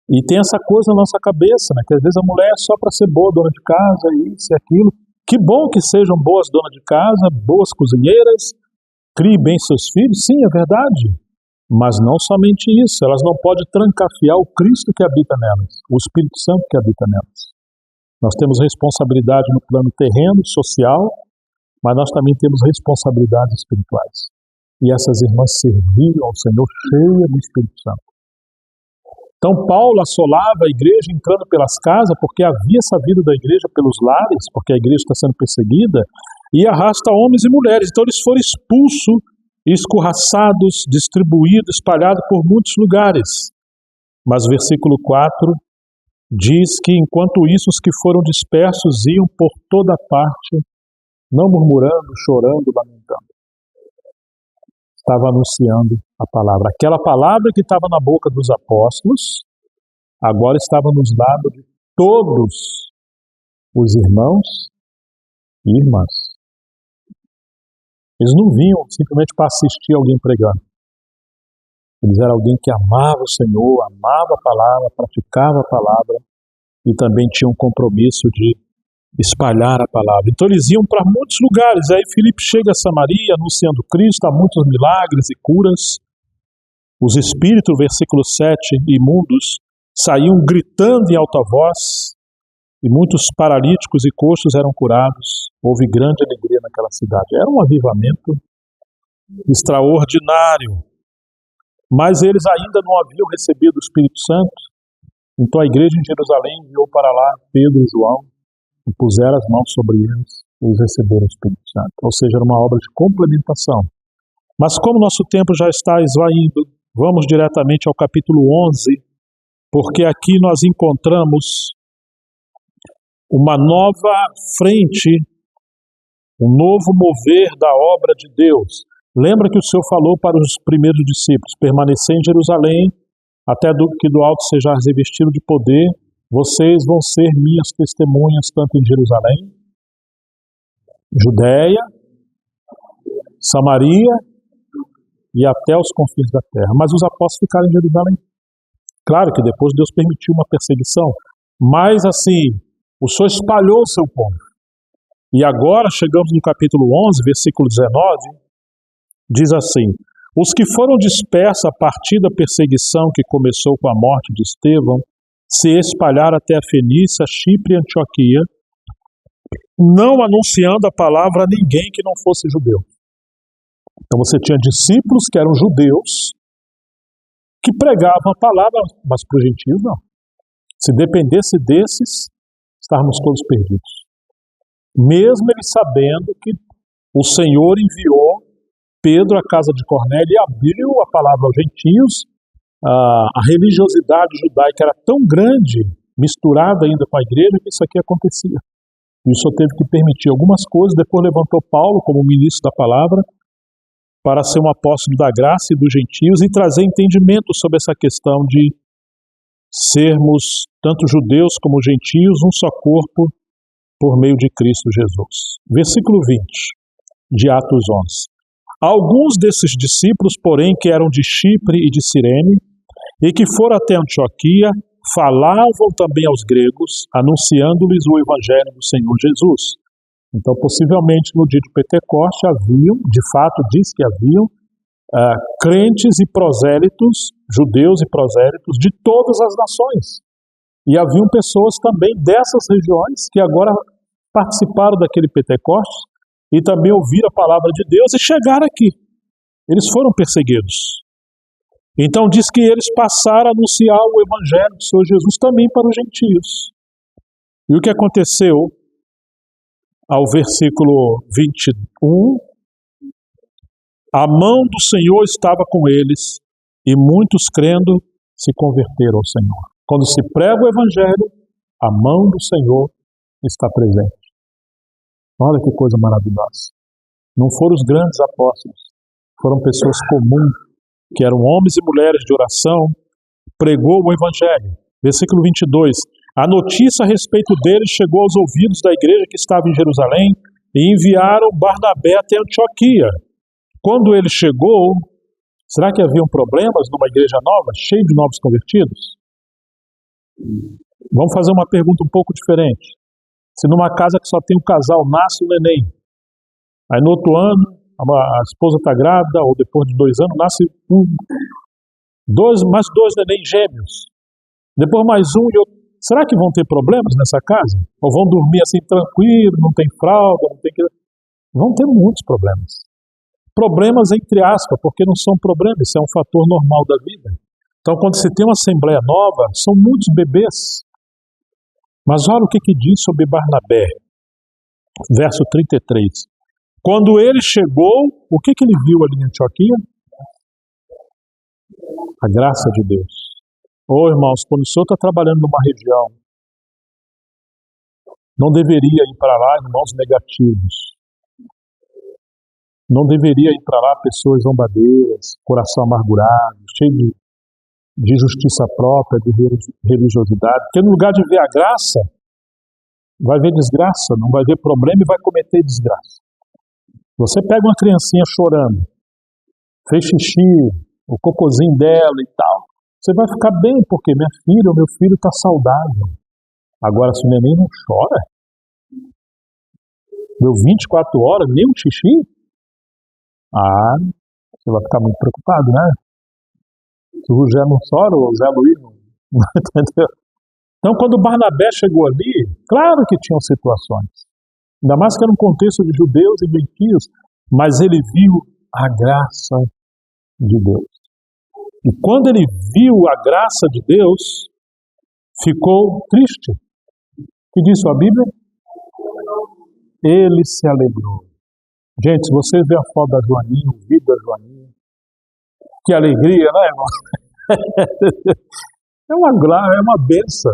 E tem essa coisa na nossa cabeça, né? Que às vezes a mulher é só para ser boa dona de casa, isso e aquilo. Que bom que sejam boas donas de casa, boas cozinheiras, criem bem seus filhos, sim, é verdade. Mas não somente isso, elas não podem trancafiar o Cristo que habita nelas, o Espírito Santo que habita nelas. Nós temos responsabilidade no plano terreno, social, mas nós também temos responsabilidades espirituais. E essas irmãs serviam ao Senhor cheias do Espírito Santo. Então Paulo assolava a igreja entrando pelas casas, porque havia essa vida da igreja pelos lares, porque a igreja está sendo perseguida, e arrasta homens e mulheres. Então eles foram expulsos, escorraçados, distribuídos, espalhados por muitos lugares. Mas versículo 4 diz que enquanto isso os que foram dispersos iam por toda parte, não murmurando, chorando, lamentando. Estava anunciando a palavra. Aquela palavra que estava na boca dos apóstolos, agora estava nos lados de todos os irmãos e irmãs. Eles não vinham simplesmente para assistir alguém pregando. Eles eram alguém que amava o Senhor, amava a palavra, praticava a palavra e também tinha um compromisso de espalhar a palavra. Então eles iam para muitos lugares. Aí Filipe chega a Samaria anunciando Cristo, há muitos milagres e curas. Os espíritos, versículo 7, imundos, saíam gritando em alta voz, e muitos paralíticos e coxos eram curados. Houve grande alegria naquela cidade. Era um avivamento extraordinário. Mas eles ainda não haviam recebido o Espírito Santo. Então a igreja em Jerusalém enviou para lá Pedro e João, e puseram as mãos sobre eles, e eles receberam o Espírito Santo. Ou seja, era uma obra de complementação. Mas como nosso tempo já está esvaindo, vamos diretamente ao capítulo 11, porque aqui nós encontramos uma nova frente, um novo mover da obra de Deus. Lembra que o Senhor falou para os primeiros discípulos: permanecer em Jerusalém, até que do alto sejais revestido de poder. Vocês vão ser minhas testemunhas, tanto em Jerusalém, Judéia, Samaria e até os confins da terra. Mas os apóstolos ficaram em Jerusalém. Claro que depois Deus permitiu uma perseguição, mas assim, o Senhor espalhou o seu povo. E agora chegamos no capítulo 11, versículo 19, diz assim: os que foram dispersos a partir da perseguição que começou com a morte de Estevão, se espalharam até a Fenícia, Chipre e Antioquia, não anunciando a palavra a ninguém que não fosse judeu. Então você tinha discípulos que eram judeus, que pregavam a palavra, mas para os gentios não. Se dependesse desses, estávamos todos perdidos. Mesmo eles sabendo que o Senhor enviou Pedro à casa de Cornélio e abriu a palavra aos gentios, a religiosidade judaica era tão grande, misturada ainda com a igreja, que isso aqui acontecia. E o Senhor teve que permitir algumas coisas, depois levantou Paulo como ministro da palavra, para ser um apóstolo da graça e dos gentios e trazer entendimento sobre essa questão de sermos, tanto judeus como gentios, um só corpo por meio de Cristo Jesus. Versículo 20 de Atos 11. Alguns desses discípulos, porém, que eram de Chipre e de Cirene, e que foram até Antioquia, falavam também aos gregos, anunciando-lhes o evangelho do Senhor Jesus. Então, possivelmente, no dia de Pentecoste, haviam, de fato, diz que haviam, crentes e prosélitos, judeus e prosélitos, de todas as nações. E haviam pessoas também dessas regiões que agora participaram daquele Pentecoste e também ouviram a palavra de Deus e chegaram aqui. Eles foram perseguidos. Então diz que eles passaram a anunciar o evangelho do Senhor Jesus também para os gentios. E o que aconteceu ao versículo 21, a mão do Senhor estava com eles e muitos crendo se converteram ao Senhor. Quando se prega o evangelho, a mão do Senhor está presente. Olha que coisa maravilhosa. Não foram os grandes apóstolos, foram pessoas comuns, que eram homens e mulheres de oração, pregou o evangelho. Versículo 22. A notícia a respeito deles chegou aos ouvidos da igreja que estava em Jerusalém e enviaram Barnabé até Antioquia. Quando ele chegou, será que haviam problemas numa igreja nova, cheia de novos convertidos? Vamos fazer uma pergunta um pouco diferente. Se numa casa que só tem um casal, nasce um neném, aí no outro ano a esposa está grávida, ou depois de 2 anos, nasce mais dois nenéns gêmeos, depois mais um e outro. Será que vão ter problemas nessa casa? Ou vão dormir assim tranquilo, não tem fralda, não tem que... Vão ter muitos problemas. Problemas entre aspas, porque não são problemas, isso é um fator normal da vida. Então quando se tem uma assembleia nova, são muitos bebês. Mas olha o que diz sobre Barnabé, verso 33. Quando ele chegou, o que ele viu ali em Antioquia? A graça de Deus. Irmãos, quando o Senhor está trabalhando numa região, não deveria ir para lá irmãos negativos. Não deveria ir para lá pessoas zombadeiras, coração amargurado, cheio de justiça própria, de religiosidade. Porque no lugar de ver a graça, vai ver desgraça, não vai ver problema e vai cometer desgraça. Você pega uma criancinha chorando, fez xixi, o cocôzinho dela e tal, você vai ficar bem, porque minha filha ou meu filho está saudável. Agora, se o neném não chora, Deu 24 horas, nem um xixi? Ah, você vai ficar muito preocupado, né? Se o José não chora, o Zé Luiz não entendeu? Então, quando Barnabé chegou ali, claro que tinham situações, ainda mais que era um contexto de judeus e gentios, mas ele viu a graça de Deus. E quando ele viu a graça de Deus, ficou triste. O que diz a Bíblia? Ele se alegrou. Gente, se vocês verem a foto da Joaninha, o vídeo da Joaninha, que alegria, né, irmão? É uma bênção.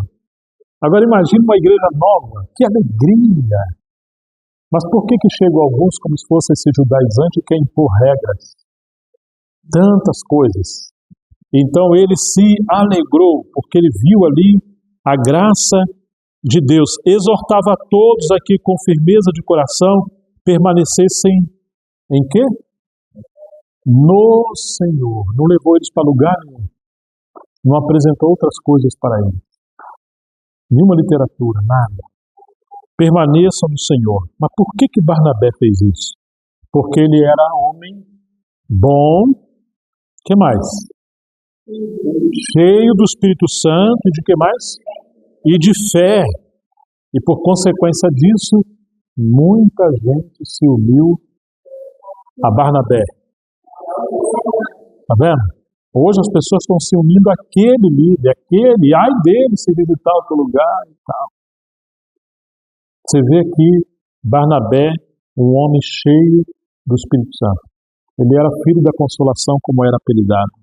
Agora imagine uma igreja nova, que alegria! Mas por que chegam alguns como se fossem esse judaizante e quer impor regras? Tantas coisas. Então ele se alegrou, porque ele viu ali a graça de Deus. Exortava a todos aqui com firmeza de coração, permanecessem em quê? No Senhor. Não levou eles para lugar nenhum. Não apresentou outras coisas para eles. Nenhuma literatura, nada. Permaneçam no Senhor. Mas por que Barnabé fez isso? Porque ele era homem bom. O que mais? Cheio do Espírito Santo e de que mais? E de fé. E por consequência disso, muita gente se uniu a Barnabé. Está vendo? Hoje as pessoas estão se unindo àquele líder, ai dele se visitar outro lugar e tal. Você vê aqui Barnabé, um homem cheio do Espírito Santo. Ele era filho da consolação, como era apelidado.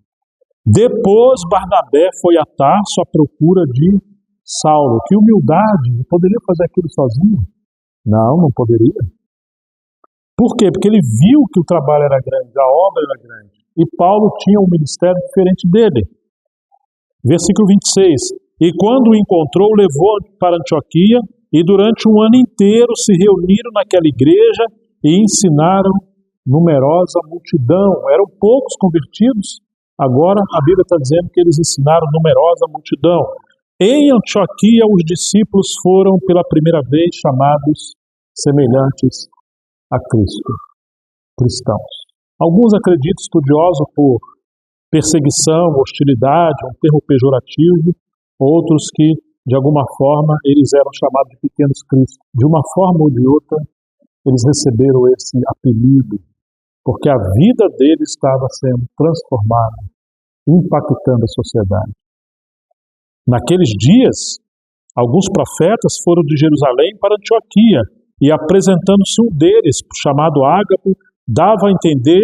Depois Barnabé foi a Tarso à procura de Saulo. Que humildade! Não poderia fazer aquilo sozinho? Não poderia. Por quê? Porque ele viu que o trabalho era grande, a obra era grande. E Paulo tinha um ministério diferente dele. Versículo 26. E quando o encontrou, levou para Antioquia, e durante um ano inteiro se reuniram naquela igreja e ensinaram numerosa multidão. Eram poucos convertidos, agora a Bíblia está dizendo que eles ensinaram numerosa multidão. Em Antioquia, os discípulos foram pela primeira vez chamados semelhantes a Cristo, cristãos. Alguns acreditam, estudiosos, por perseguição, hostilidade, um termo pejorativo, outros que, de alguma forma, eles eram chamados de pequenos cristos. De uma forma ou de outra, eles receberam esse apelido, porque a vida deles estava sendo transformada, impactando a sociedade. Naqueles dias, alguns profetas foram de Jerusalém para Antioquia, e apresentando-se um deles, chamado Ágapo, dava a entender,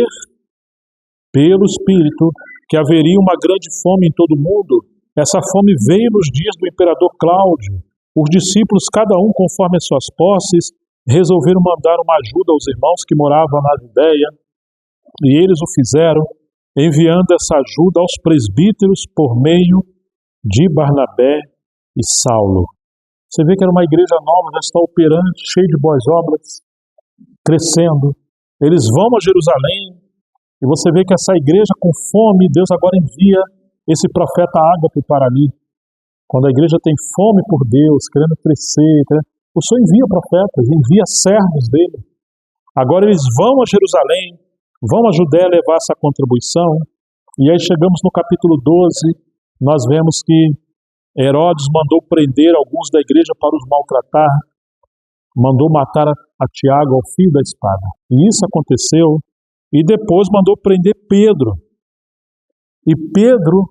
pelo Espírito, que haveria uma grande fome em todo o mundo. Essa fome veio nos dias do imperador Cláudio. Os discípulos, cada um conforme as suas posses, resolveram mandar uma ajuda aos irmãos que moravam na Judéia, e eles o fizeram, enviando essa ajuda aos presbíteros por meio de Barnabé e Saulo. Você vê que era uma igreja nova, já está operante, cheia de boas obras, crescendo. Eles vão a Jerusalém, e você vê que essa igreja com fome, Deus agora envia esse profeta Ágapo para ali. Quando a igreja tem fome por Deus, querendo crescer, o Senhor envia profetas, envia servos dele. Agora eles vão a Jerusalém, vão a Judéia levar essa contribuição, e aí chegamos no capítulo 12, nós vemos que Herodes mandou prender alguns da igreja para os maltratar, mandou matar a Tiago ao fio da espada. E isso aconteceu, e depois mandou prender Pedro. E Pedro,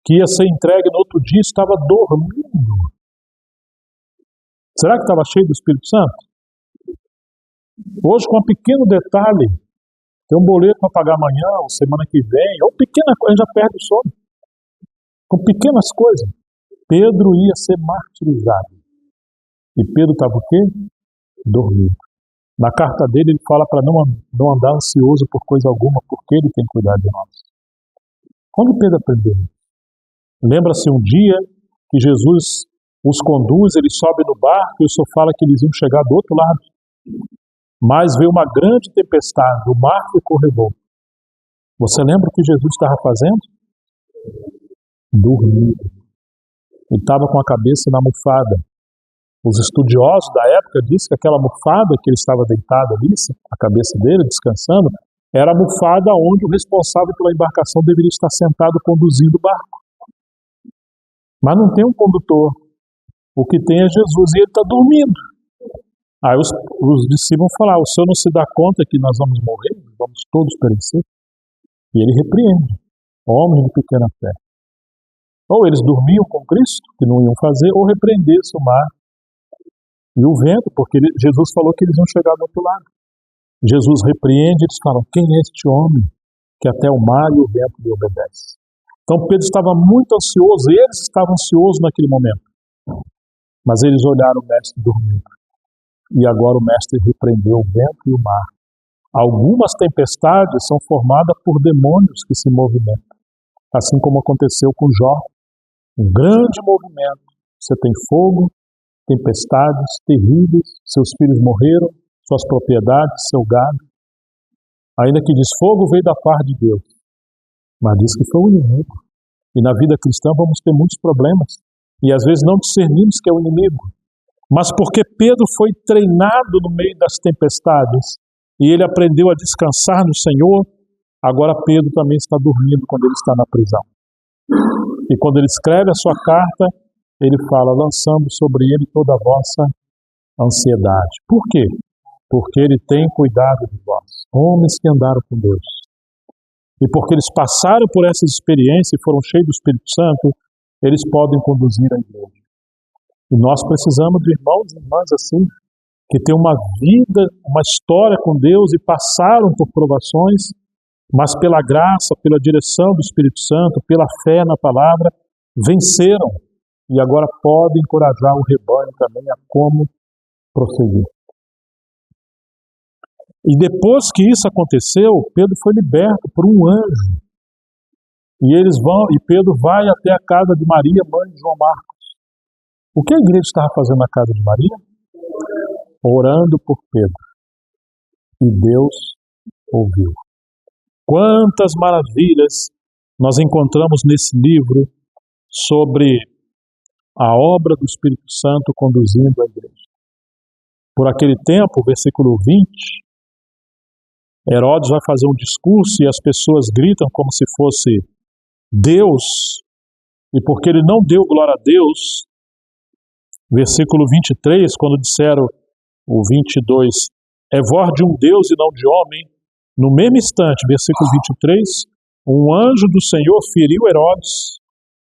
que ia ser entregue no outro dia, estava dormindo. Será que estava cheio do Espírito Santo? Hoje, com um pequeno detalhe, tem um boleto para pagar amanhã, ou semana que vem, ou pequena coisa, já perde o sono. Com pequenas coisas. Pedro ia ser martirizado. E Pedro estava o quê? Dormindo. Na carta dele, ele fala para não andar ansioso por coisa alguma, porque ele tem cuidado de nós. Quando Pedro aprendeu? Lembra-se um dia que Jesus os conduz, ele sobe no barco, e o Senhor fala que eles iam chegar do outro lado. Mas veio uma grande tempestade, o mar ficou revolto. Você lembra o que Jesus estava fazendo? Dormindo. Ele estava com a cabeça na almofada. Os estudiosos da época dizem que aquela almofada que ele estava deitado ali, a cabeça dele descansando, era a almofada onde o responsável pela embarcação deveria estar sentado conduzindo o barco. Mas não tem um condutor. O que tem é Jesus e ele está dormindo. Aí os discípulos falaram: o senhor não se dá conta que nós vamos morrer? Vamos todos perecer? E ele repreende: homens de pequena fé. Ou eles dormiam com Cristo, que não iam fazer, ou repreendesse o mar e o vento, porque Jesus falou que eles iam chegar do outro lado. Jesus repreende e eles falam: quem é este homem que até o mar e o vento lhe obedecem? Então Pedro estava muito ansioso, eles estavam ansiosos naquele momento. Mas eles olharam o mestre dormindo. E agora o mestre repreendeu o vento e o mar. Algumas tempestades são formadas por demônios que se movimentam. Assim como aconteceu com Jó. Um grande movimento. Você tem fogo, tempestades terríveis, seus filhos morreram, suas propriedades, seu gado. Ainda que diz fogo veio da parte de Deus. Mas diz que foi o inimigo. E na vida cristã vamos ter muitos problemas. E às vezes não discernimos que é o inimigo. Mas porque Pedro foi treinado no meio das tempestades e ele aprendeu a descansar no Senhor, agora Pedro também está dormindo quando ele está na prisão. E quando ele escreve a sua carta, ele fala: lançamos sobre ele toda a vossa ansiedade. Por quê? Porque ele tem cuidado de vós, homens que andaram com Deus. E porque eles passaram por essas experiências e foram cheios do Espírito Santo, eles podem conduzir a igreja. E nós precisamos de irmãos e irmãs assim, que têm uma vida, uma história com Deus e passaram por provações, mas pela graça, pela direção do Espírito Santo, pela fé na palavra, venceram. E agora podem encorajar o rebanho também a como prosseguir. E depois que isso aconteceu, Pedro foi liberto por um anjo. E Pedro vai até a casa de Maria, mãe de João Marcos. O que a igreja estava fazendo na casa de Maria? Orando por Pedro. E Deus ouviu. Quantas maravilhas nós encontramos nesse livro sobre a obra do Espírito Santo conduzindo a igreja. Por aquele tempo, versículo 20, Herodes vai fazer um discurso e as pessoas gritam como se fosse Deus, e porque ele não deu glória a Deus, versículo 23, quando disseram, o 22, é voz de um Deus e não de homem, no mesmo instante, versículo 23, um anjo do Senhor feriu Herodes,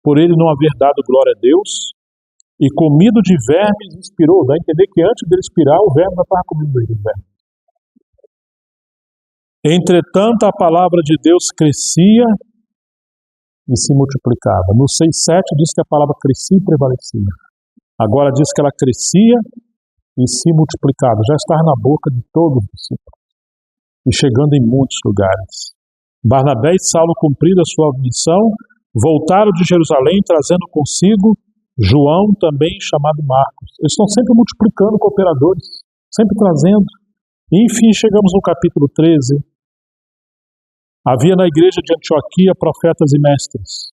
por ele não haver dado glória a Deus, e comido de vermes expirou. Dá a entender que antes dele expirar, o verme já estava comendo ele, verme. Entretanto, a palavra de Deus crescia e se multiplicava. No 6:7 diz que a palavra crescia e prevalecia. Agora diz que ela crescia e se multiplicava. Já está na boca de todos os discípulos e chegando em muitos lugares. Barnabé e Saulo, cumprida a sua missão, voltaram de Jerusalém trazendo consigo João, também chamado Marcos. Eles estão sempre multiplicando cooperadores, sempre trazendo. E, enfim, chegamos no capítulo 13. Havia na igreja de Antioquia profetas e mestres.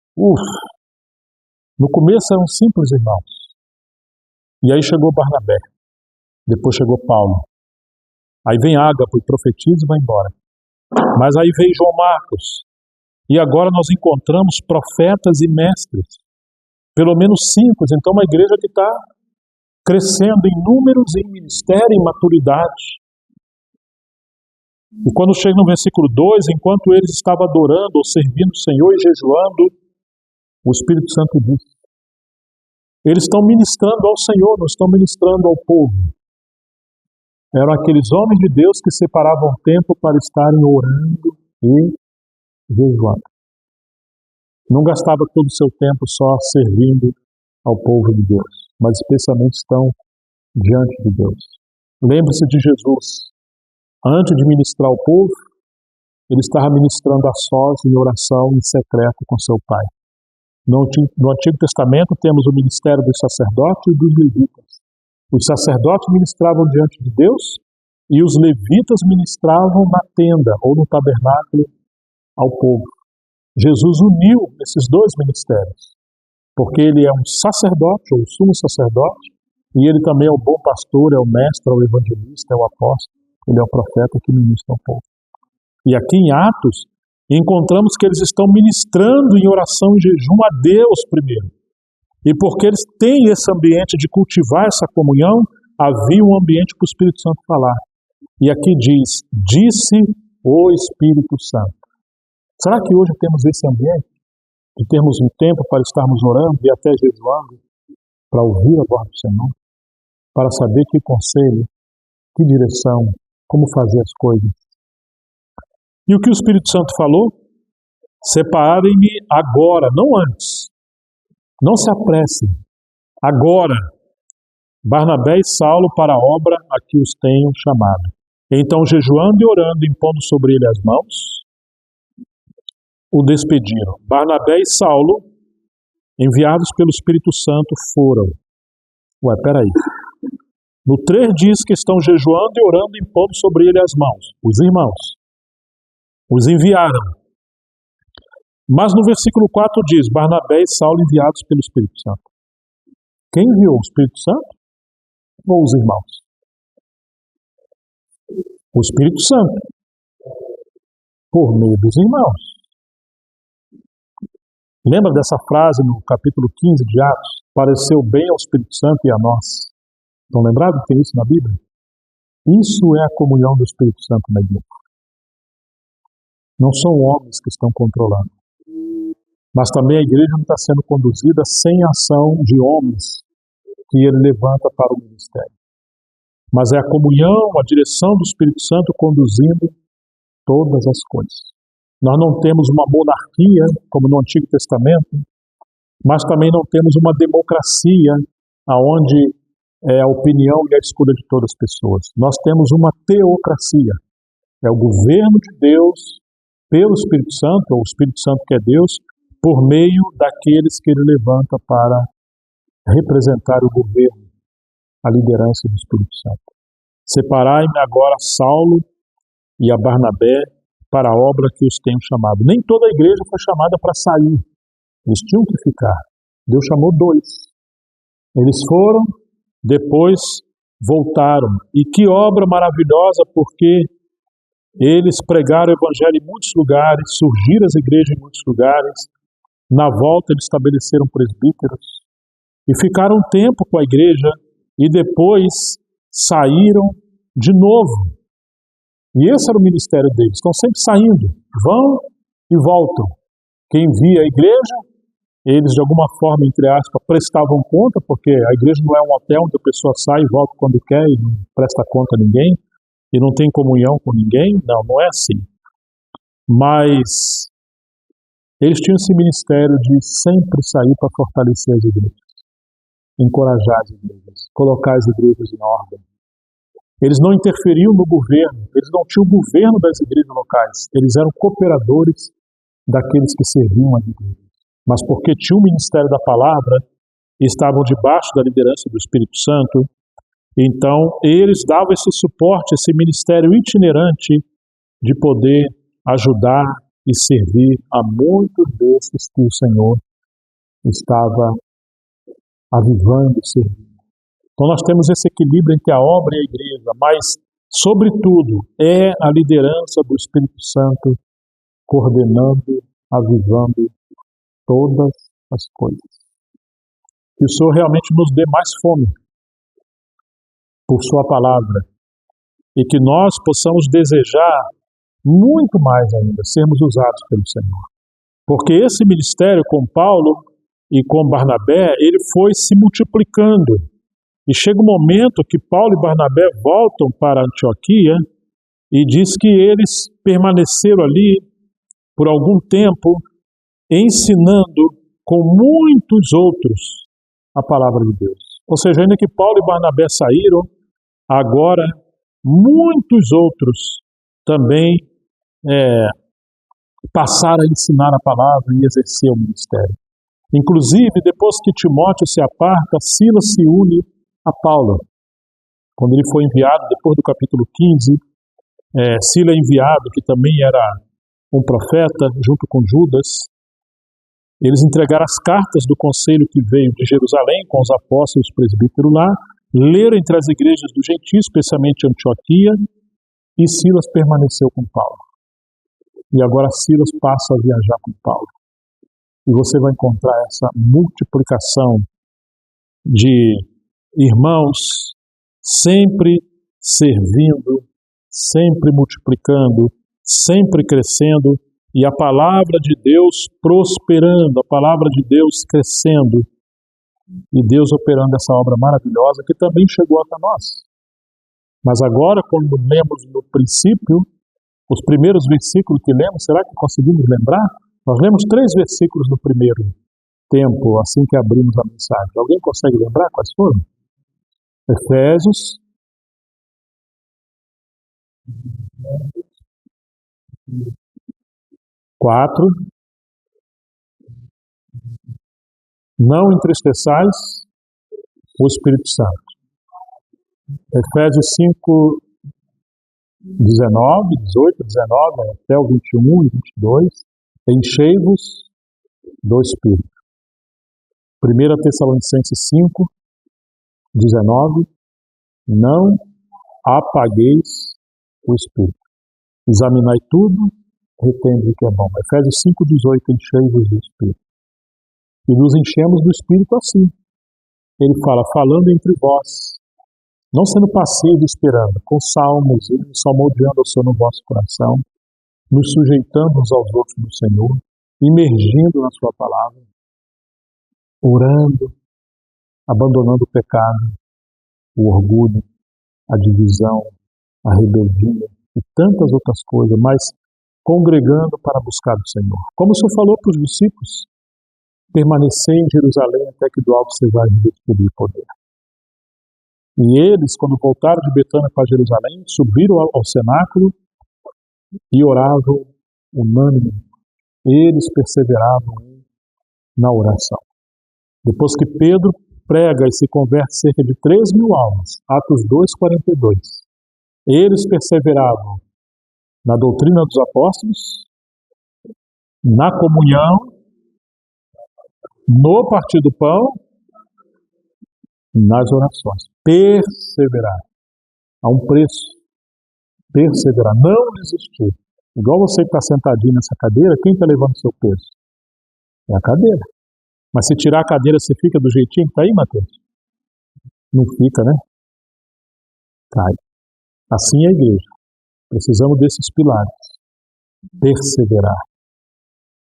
No começo eram simples irmãos. E aí chegou Barnabé. Depois chegou Paulo. Aí vem Ágapo e profetiza e vai embora. Mas aí veio João Marcos. E agora nós encontramos profetas e mestres. Pelo menos 5. Então uma igreja que está crescendo em números, em ministério, em maturidade. E quando chega no versículo 2, enquanto eles estavam adorando ou servindo o Senhor e jejuando, o Espírito Santo diz: eles estão ministrando ao Senhor, não estão ministrando ao povo. Eram aqueles homens de Deus que separavam tempo para estarem orando e jejuando. Não gastava todo o seu tempo só servindo ao povo de Deus, mas especialmente estão diante de Deus. Lembre-se de Jesus. Antes de ministrar ao povo, ele estava ministrando a sós, em oração, em secreto com seu Pai. No Antigo Testamento temos o ministério dos sacerdotes e dos levitas. Os sacerdotes ministravam diante de Deus e os levitas ministravam na tenda ou no tabernáculo ao povo. Jesus uniu esses dois ministérios, porque ele é um sacerdote ou sumo sacerdote E ele também é o bom pastor, é o mestre, é o evangelista, é o apóstolo, ele é o profeta que ministra ao povo. E aqui em Atos, encontramos que eles estão ministrando em oração e jejum a Deus primeiro. E porque eles têm esse ambiente de cultivar essa comunhão, havia um ambiente para o Espírito Santo falar. E aqui diz, disse o Espírito Santo. Será que hoje temos esse ambiente? De termos um tempo para estarmos orando e até jejuando, para ouvir a voz do Senhor, para saber que conselho, que direção, como fazer as coisas. E o que o Espírito Santo falou? Separem-me agora, não antes. Não se apressem. Agora, Barnabé e Saulo para a obra a que os tenham chamado. Então, jejuando e orando, impondo sobre ele as mãos, o despediram. Barnabé e Saulo, enviados pelo Espírito Santo, foram. Peraí. No 3 diz que estão jejuando e orando, impondo sobre ele as mãos. Os irmãos. Os enviaram. Mas no versículo 4 diz, Barnabé e Saulo enviados pelo Espírito Santo. Quem enviou? O Espírito Santo? Ou os irmãos? O Espírito Santo. Por meio dos irmãos. Lembra dessa frase no capítulo 15 de Atos? Pareceu bem ao Espírito Santo e a nós. Estão lembrados que tem isso na Bíblia? Isso é a comunhão do Espírito Santo na igreja. Não são homens que estão controlando. Mas também a igreja não está sendo conduzida sem ação de homens que ele levanta para o ministério. Mas é a comunhão, a direção do Espírito Santo conduzindo todas as coisas. Nós não temos uma monarquia, como no Antigo Testamento, mas também não temos uma democracia, onde é a opinião e a escolha de todas as pessoas. Nós temos uma teocracia. É o governo de Deus pelo Espírito Santo, ou o Espírito Santo que é Deus, por meio daqueles que ele levanta para representar o governo, a liderança do Espírito Santo. Separai-me agora Saulo e a Barnabé para a obra que os tenho chamado. Nem toda a igreja foi chamada para sair. Eles tinham que ficar. Deus chamou 2. Eles foram, depois voltaram. E que obra maravilhosa, porque eles pregaram o evangelho em muitos lugares, surgiram as igrejas em muitos lugares. Na volta eles estabeleceram presbíteros e ficaram um tempo com a igreja e depois saíram de novo. E esse era o ministério deles. Estão sempre saindo, vão e voltam. Quem via a igreja, eles de alguma forma, entre aspas, prestavam conta, porque a igreja não é um hotel onde a pessoa sai e volta quando quer e não presta conta a ninguém e não tem comunhão com ninguém. Não, não é assim. Mas eles tinham esse ministério de sempre sair para fortalecer as igrejas, encorajar as igrejas, colocar as igrejas em ordem. Eles não interferiam no governo, eles não tinham o governo das igrejas locais, eles eram cooperadores daqueles que serviam as igrejas. Mas porque tinham o ministério da palavra, estavam debaixo da liderança do Espírito Santo, então eles davam esse suporte, esse ministério itinerante de poder ajudar e servir a muitos desses que o Senhor estava avivando e servindo. Então nós temos esse equilíbrio entre a obra e a igreja, mas, sobretudo, é a liderança do Espírito Santo coordenando, avivando todas as coisas. Que o Senhor realmente nos dê mais fome por sua palavra e que nós possamos desejar muito mais ainda sermos usados pelo Senhor. Porque esse ministério com Paulo e com Barnabé, ele foi se multiplicando. E chega um momento que Paulo e Barnabé voltam para Antioquia e diz que eles permaneceram ali por algum tempo ensinando com muitos outros a palavra de Deus. Ou seja, ainda que Paulo e Barnabé saíram, agora muitos outros também passaram a ensinar a palavra e exercer o ministério. Inclusive, depois que Timóteo se aparta, Silas se une a Paulo. Quando ele foi enviado, depois do capítulo 15, Silas é enviado, que também era um profeta, junto com Judas. Eles entregaram as cartas do conselho que veio de Jerusalém, com os apóstolos e os presbíteros lá, leram entre as igrejas do gentio, especialmente Antioquia, e Silas permaneceu com Paulo. E agora Silas passa a viajar com Paulo. E você vai encontrar essa multiplicação de irmãos sempre servindo, sempre multiplicando, sempre crescendo, e a palavra de Deus prosperando, a palavra de Deus crescendo, e Deus operando essa obra maravilhosa que também chegou até nós. Mas agora, quando lemos no princípio, os primeiros versículos que lemos, será que conseguimos lembrar? Nós lemos 3 versículos no primeiro tempo, assim que abrimos a mensagem. Alguém consegue lembrar quais foram? Efésios 4. Não entristeçais o Espírito Santo. Efésios 5, 19, 18, 19, até o 21 e 22. Enchei-vos do Espírito. 1 Tessalonicenses 5, 19. Não apagueis o Espírito. Examinai tudo, retende o que é bom. Efésios 5, 18. Enchei-vos do Espírito. E nos enchemos do Espírito assim. Ele fala, falando entre vós, não sendo passivo esperando, com salmos, salmodiando ao Senhor no vosso coração, nos sujeitando uns aos outros no Senhor, imergindo na sua palavra, orando, abandonando o pecado, o orgulho, a divisão, a rebeldia e tantas outras coisas, mas congregando para buscar o Senhor. Como o Senhor falou para os discípulos, permanecer em Jerusalém até que do alto sejais revestidos de poder. E eles, quando voltaram de Betânia para Jerusalém, subiram ao cenáculo e oravam unânime. Eles perseveravam na oração. Depois que Pedro prega e se converte cerca de 3.000 almas, Atos 2:42, eles perseveravam na doutrina dos apóstolos, na comunhão, no partir do pão, nas orações. Perseverar. Há um preço. Perseverar. Não desistir. Igual você que está sentadinho nessa cadeira, quem está levando seu peso? É a cadeira. Mas se tirar a cadeira, você fica do jeitinho que está aí, Matheus? Não fica, né? Cai. Assim é a igreja. Precisamos desses pilares. Perseverar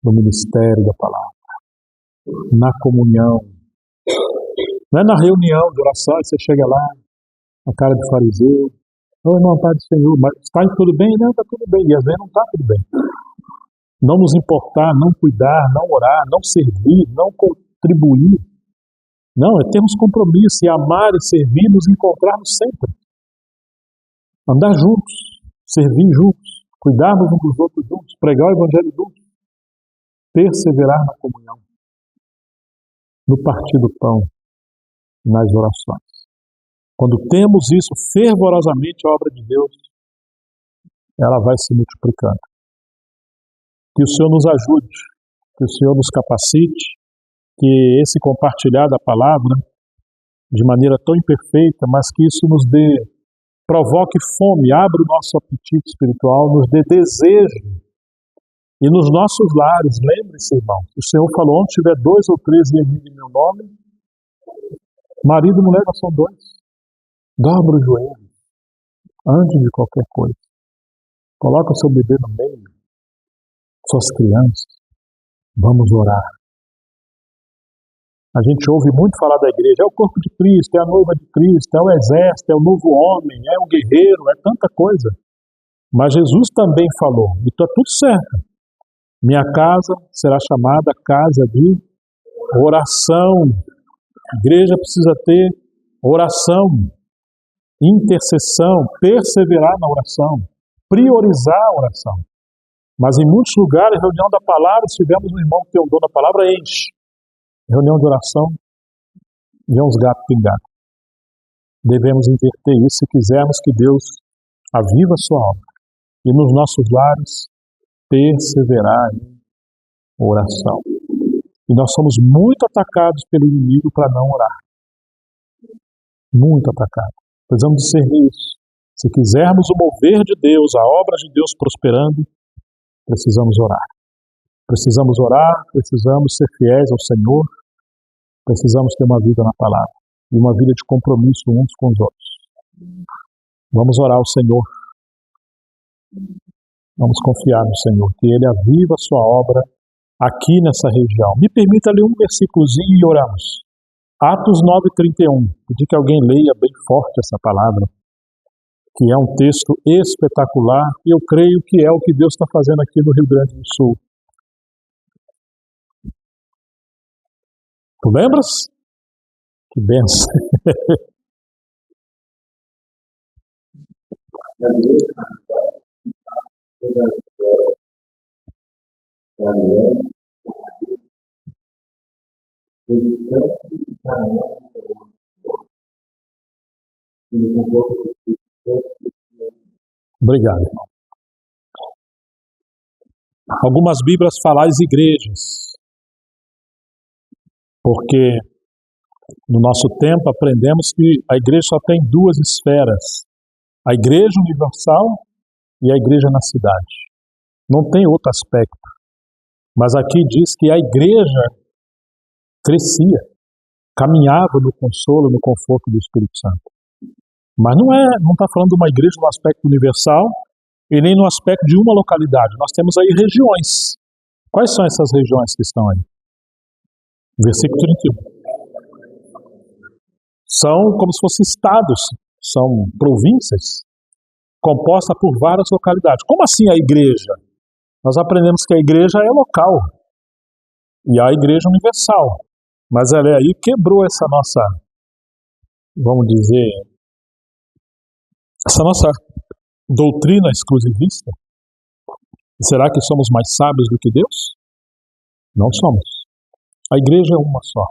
no ministério da palavra, na comunhão. Não é na reunião de oração, você chega lá, a cara de fariseu, ô irmão, Pai do Senhor, mas está tudo bem? Não, está tudo bem. E às vezes não está tudo bem. Não nos importar, não cuidar, não orar, não servir, não contribuir. Não, é termos compromisso e amar e servir, nos encontrarmos sempre. Andar juntos, servir juntos, cuidarmos uns dos outros juntos, pregar o Evangelho juntos, perseverar na comunhão, no partir do pão, nas orações. Quando temos isso fervorosamente, a obra de Deus, ela vai se multiplicando. Que o Senhor nos ajude, que o Senhor nos capacite, que esse compartilhar da palavra, de maneira tão imperfeita, mas que isso nos dê, provoque fome, abra o nosso apetite espiritual, nos dê desejo. E nos nossos lares, lembre-se, irmão, o Senhor falou, onde tiver 2 ou 3 reunidos em meu nome, marido e mulher já são 2. Dobra o joelho, antes de qualquer coisa. Coloca o seu bebê no meio, suas crianças, vamos orar. A gente ouve muito falar da igreja, é o corpo de Cristo, é a noiva de Cristo, é o exército, é o novo homem, é o guerreiro, é tanta coisa. Mas Jesus também falou, e está tudo certo, minha casa será chamada casa de oração. A igreja precisa ter oração, intercessão, perseverar na oração, priorizar a oração. Mas em muitos lugares, reunião da palavra, se tivermos um irmão que tem o dom da palavra, enche. Reunião de oração, vê uns gatos pingados. Devemos inverter isso se quisermos que Deus aviva a sua obra. E nos nossos lares, perseverar em oração. E nós somos muito atacados pelo inimigo para não orar. Muito atacado. Precisamos discernir isso. Se quisermos o mover de Deus, a obra de Deus prosperando, precisamos orar. Precisamos orar, precisamos ser fiéis ao Senhor, precisamos ter uma vida na palavra e uma vida de compromisso uns com os outros. Vamos orar ao Senhor. Vamos confiar no Senhor, que Ele aviva a sua obra aqui nessa região. Me permita ler um versículozinho e oramos. Atos 9:31. Pedi que alguém leia bem forte essa palavra, que é um texto espetacular, e eu creio que é o que Deus está fazendo aqui no Rio Grande do Sul. Tu lembras? Que benção. Obrigado, irmão. Algumas Bíblias falam as igrejas, porque no nosso tempo aprendemos que a igreja só tem duas esferas: a igreja universal e a igreja na cidade. Não tem outro aspecto. Mas aqui diz que a igreja crescia, caminhava no consolo, no conforto do Espírito Santo. Mas não está falando de uma igreja no aspecto universal e nem no aspecto de uma localidade. Nós temos aí regiões. Quais são essas regiões que estão aí? Versículo 31. São como se fossem estados, são províncias, compostas por várias localidades. Como assim a igreja? Nós aprendemos que a igreja é local e a igreja universal. Mas ela aí quebrou essa nossa, vamos dizer, essa nossa doutrina exclusivista. Será que somos mais sábios do que Deus? Não somos. A igreja é uma só.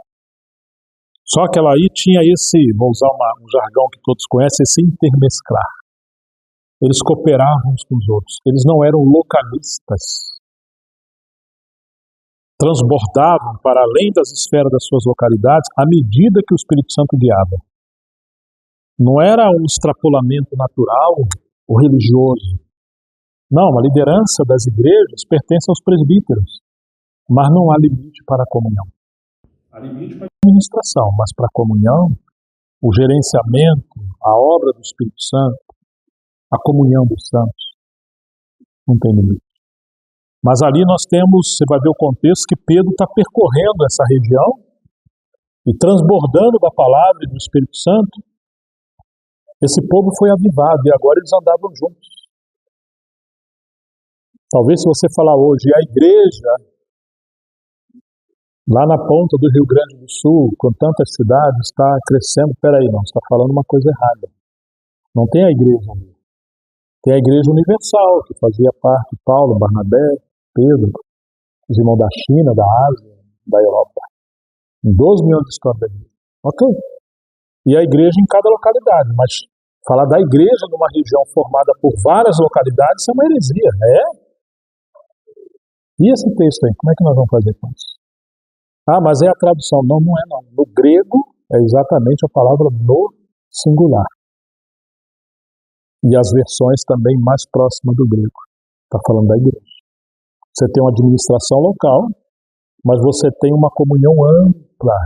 Só que ela aí tinha esse, vou usar um jargão que todos conhecem, esse intermesclar. Eles cooperavam uns com os outros. Eles não eram localistas. Transbordavam para além das esferas das suas localidades à medida que o Espírito Santo guiava. Não era um extrapolamento natural ou religioso. Não, a liderança das igrejas pertence aos presbíteros, mas não há limite para a comunhão. Há limite para a administração, mas para a comunhão, o gerenciamento, a obra do Espírito Santo, a comunhão dos santos, não tem limite. Mas ali nós temos, você vai ver o contexto, que Pedro está percorrendo essa região e transbordando da palavra e do Espírito Santo. Esse povo foi avivado e agora eles andavam juntos. Talvez se você falar hoje, a igreja lá na ponta do Rio Grande do Sul, com tantas cidades, está crescendo. Peraí, não, você está falando uma coisa errada. Não tem a igreja ali. Tem a igreja universal, que fazia parte de Paulo, Barnabé, Pedro, os irmãos da China, da Ásia, da Europa. 12 milhões de histórias da igreja. Ok. E a igreja em cada localidade. Mas falar da igreja numa região formada por várias localidades é uma heresia. E esse texto aí, como é que nós vamos fazer com isso? Ah, mas é a tradução. Não, não é não. No grego é exatamente a palavra no singular. E as versões também mais próximas do grego. Está falando da igreja. Você tem uma administração local, mas você tem uma comunhão ampla,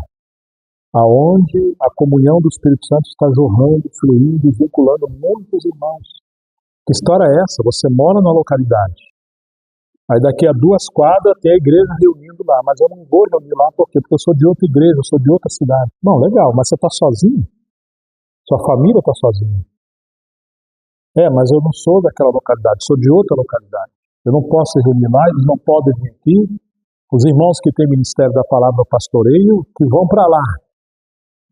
aonde a comunhão do Espírito Santo está jorrando, fluindo e vinculando muitos irmãos. Que história é essa? Você mora na localidade. Aí daqui a 2 quadras tem a igreja reunindo lá, mas eu não vou reunir lá por quê? Porque eu sou de outra igreja, eu sou de outra cidade. Não, legal, mas você está sozinho? Sua família está sozinha? Mas eu não sou daquela localidade, sou de outra localidade. Eu não posso reunir lá, eles não podem vir aqui. Os irmãos que têm ministério da palavra pastoreio, que vão para lá.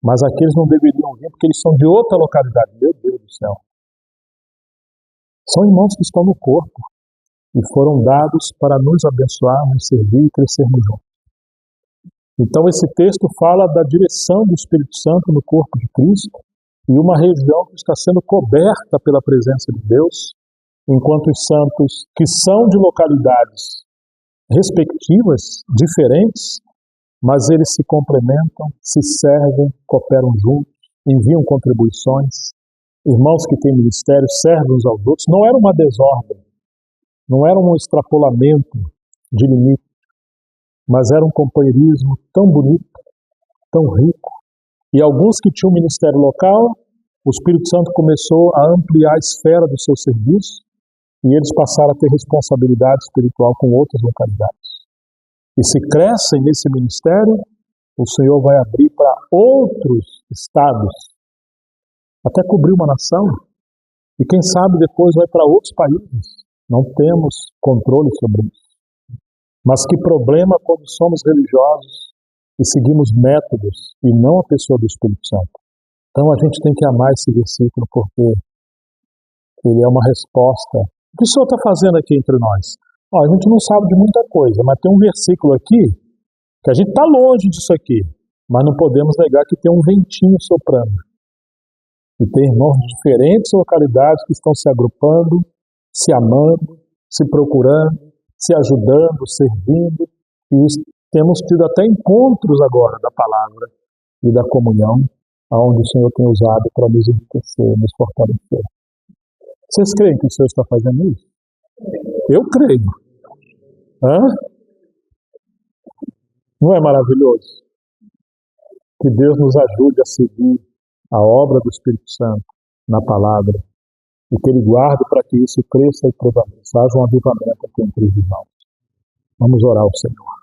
Mas aqui eles não deveriam vir porque eles são de outra localidade. Meu Deus do céu. São irmãos que estão no corpo e foram dados para nos abençoar, nos servir e crescermos juntos. Então esse texto fala da direção do Espírito Santo no corpo de Cristo e uma região que está sendo coberta pela presença de Deus, enquanto os santos que são de localidades respectivas, diferentes, mas eles se complementam, se servem, cooperam juntos enviam contribuições, irmãos que têm ministério servem uns aos outros. Não era uma desordem, não era um extrapolamento de limite, mas era um companheirismo tão bonito, tão rico. E alguns que tinham ministério local, o Espírito Santo começou a ampliar a esfera do seu serviço e eles passaram a ter responsabilidade espiritual com outras localidades. E se crescem nesse ministério, o Senhor vai abrir para outros estados, até cobrir uma nação, e quem sabe depois vai para outros países. Não temos controle sobre isso. Mas que problema quando somos religiosos e seguimos métodos e não a pessoa do Espírito Santo. Então a gente tem que amar esse versículo porque ele é uma resposta. O que o Senhor está fazendo aqui entre nós? A gente não sabe de muita coisa, mas tem um versículo aqui que a gente está longe disso aqui, mas não podemos negar que tem um ventinho soprando. E tem irmãos de diferentes localidades que estão se agrupando, se amando, se procurando, se ajudando, servindo. E temos tido até encontros agora da palavra e da comunhão, onde o Senhor tem usado para nos enriquecer, nos fortalecer. Vocês creem que o Senhor está fazendo isso? Eu creio. Hã? Não é maravilhoso? Que Deus nos ajude a seguir a obra do Espírito Santo na palavra e que Ele guarde para que isso cresça e prevaleça. Haja um avivamento aqui entre os irmãos. Vamos orar ao Senhor.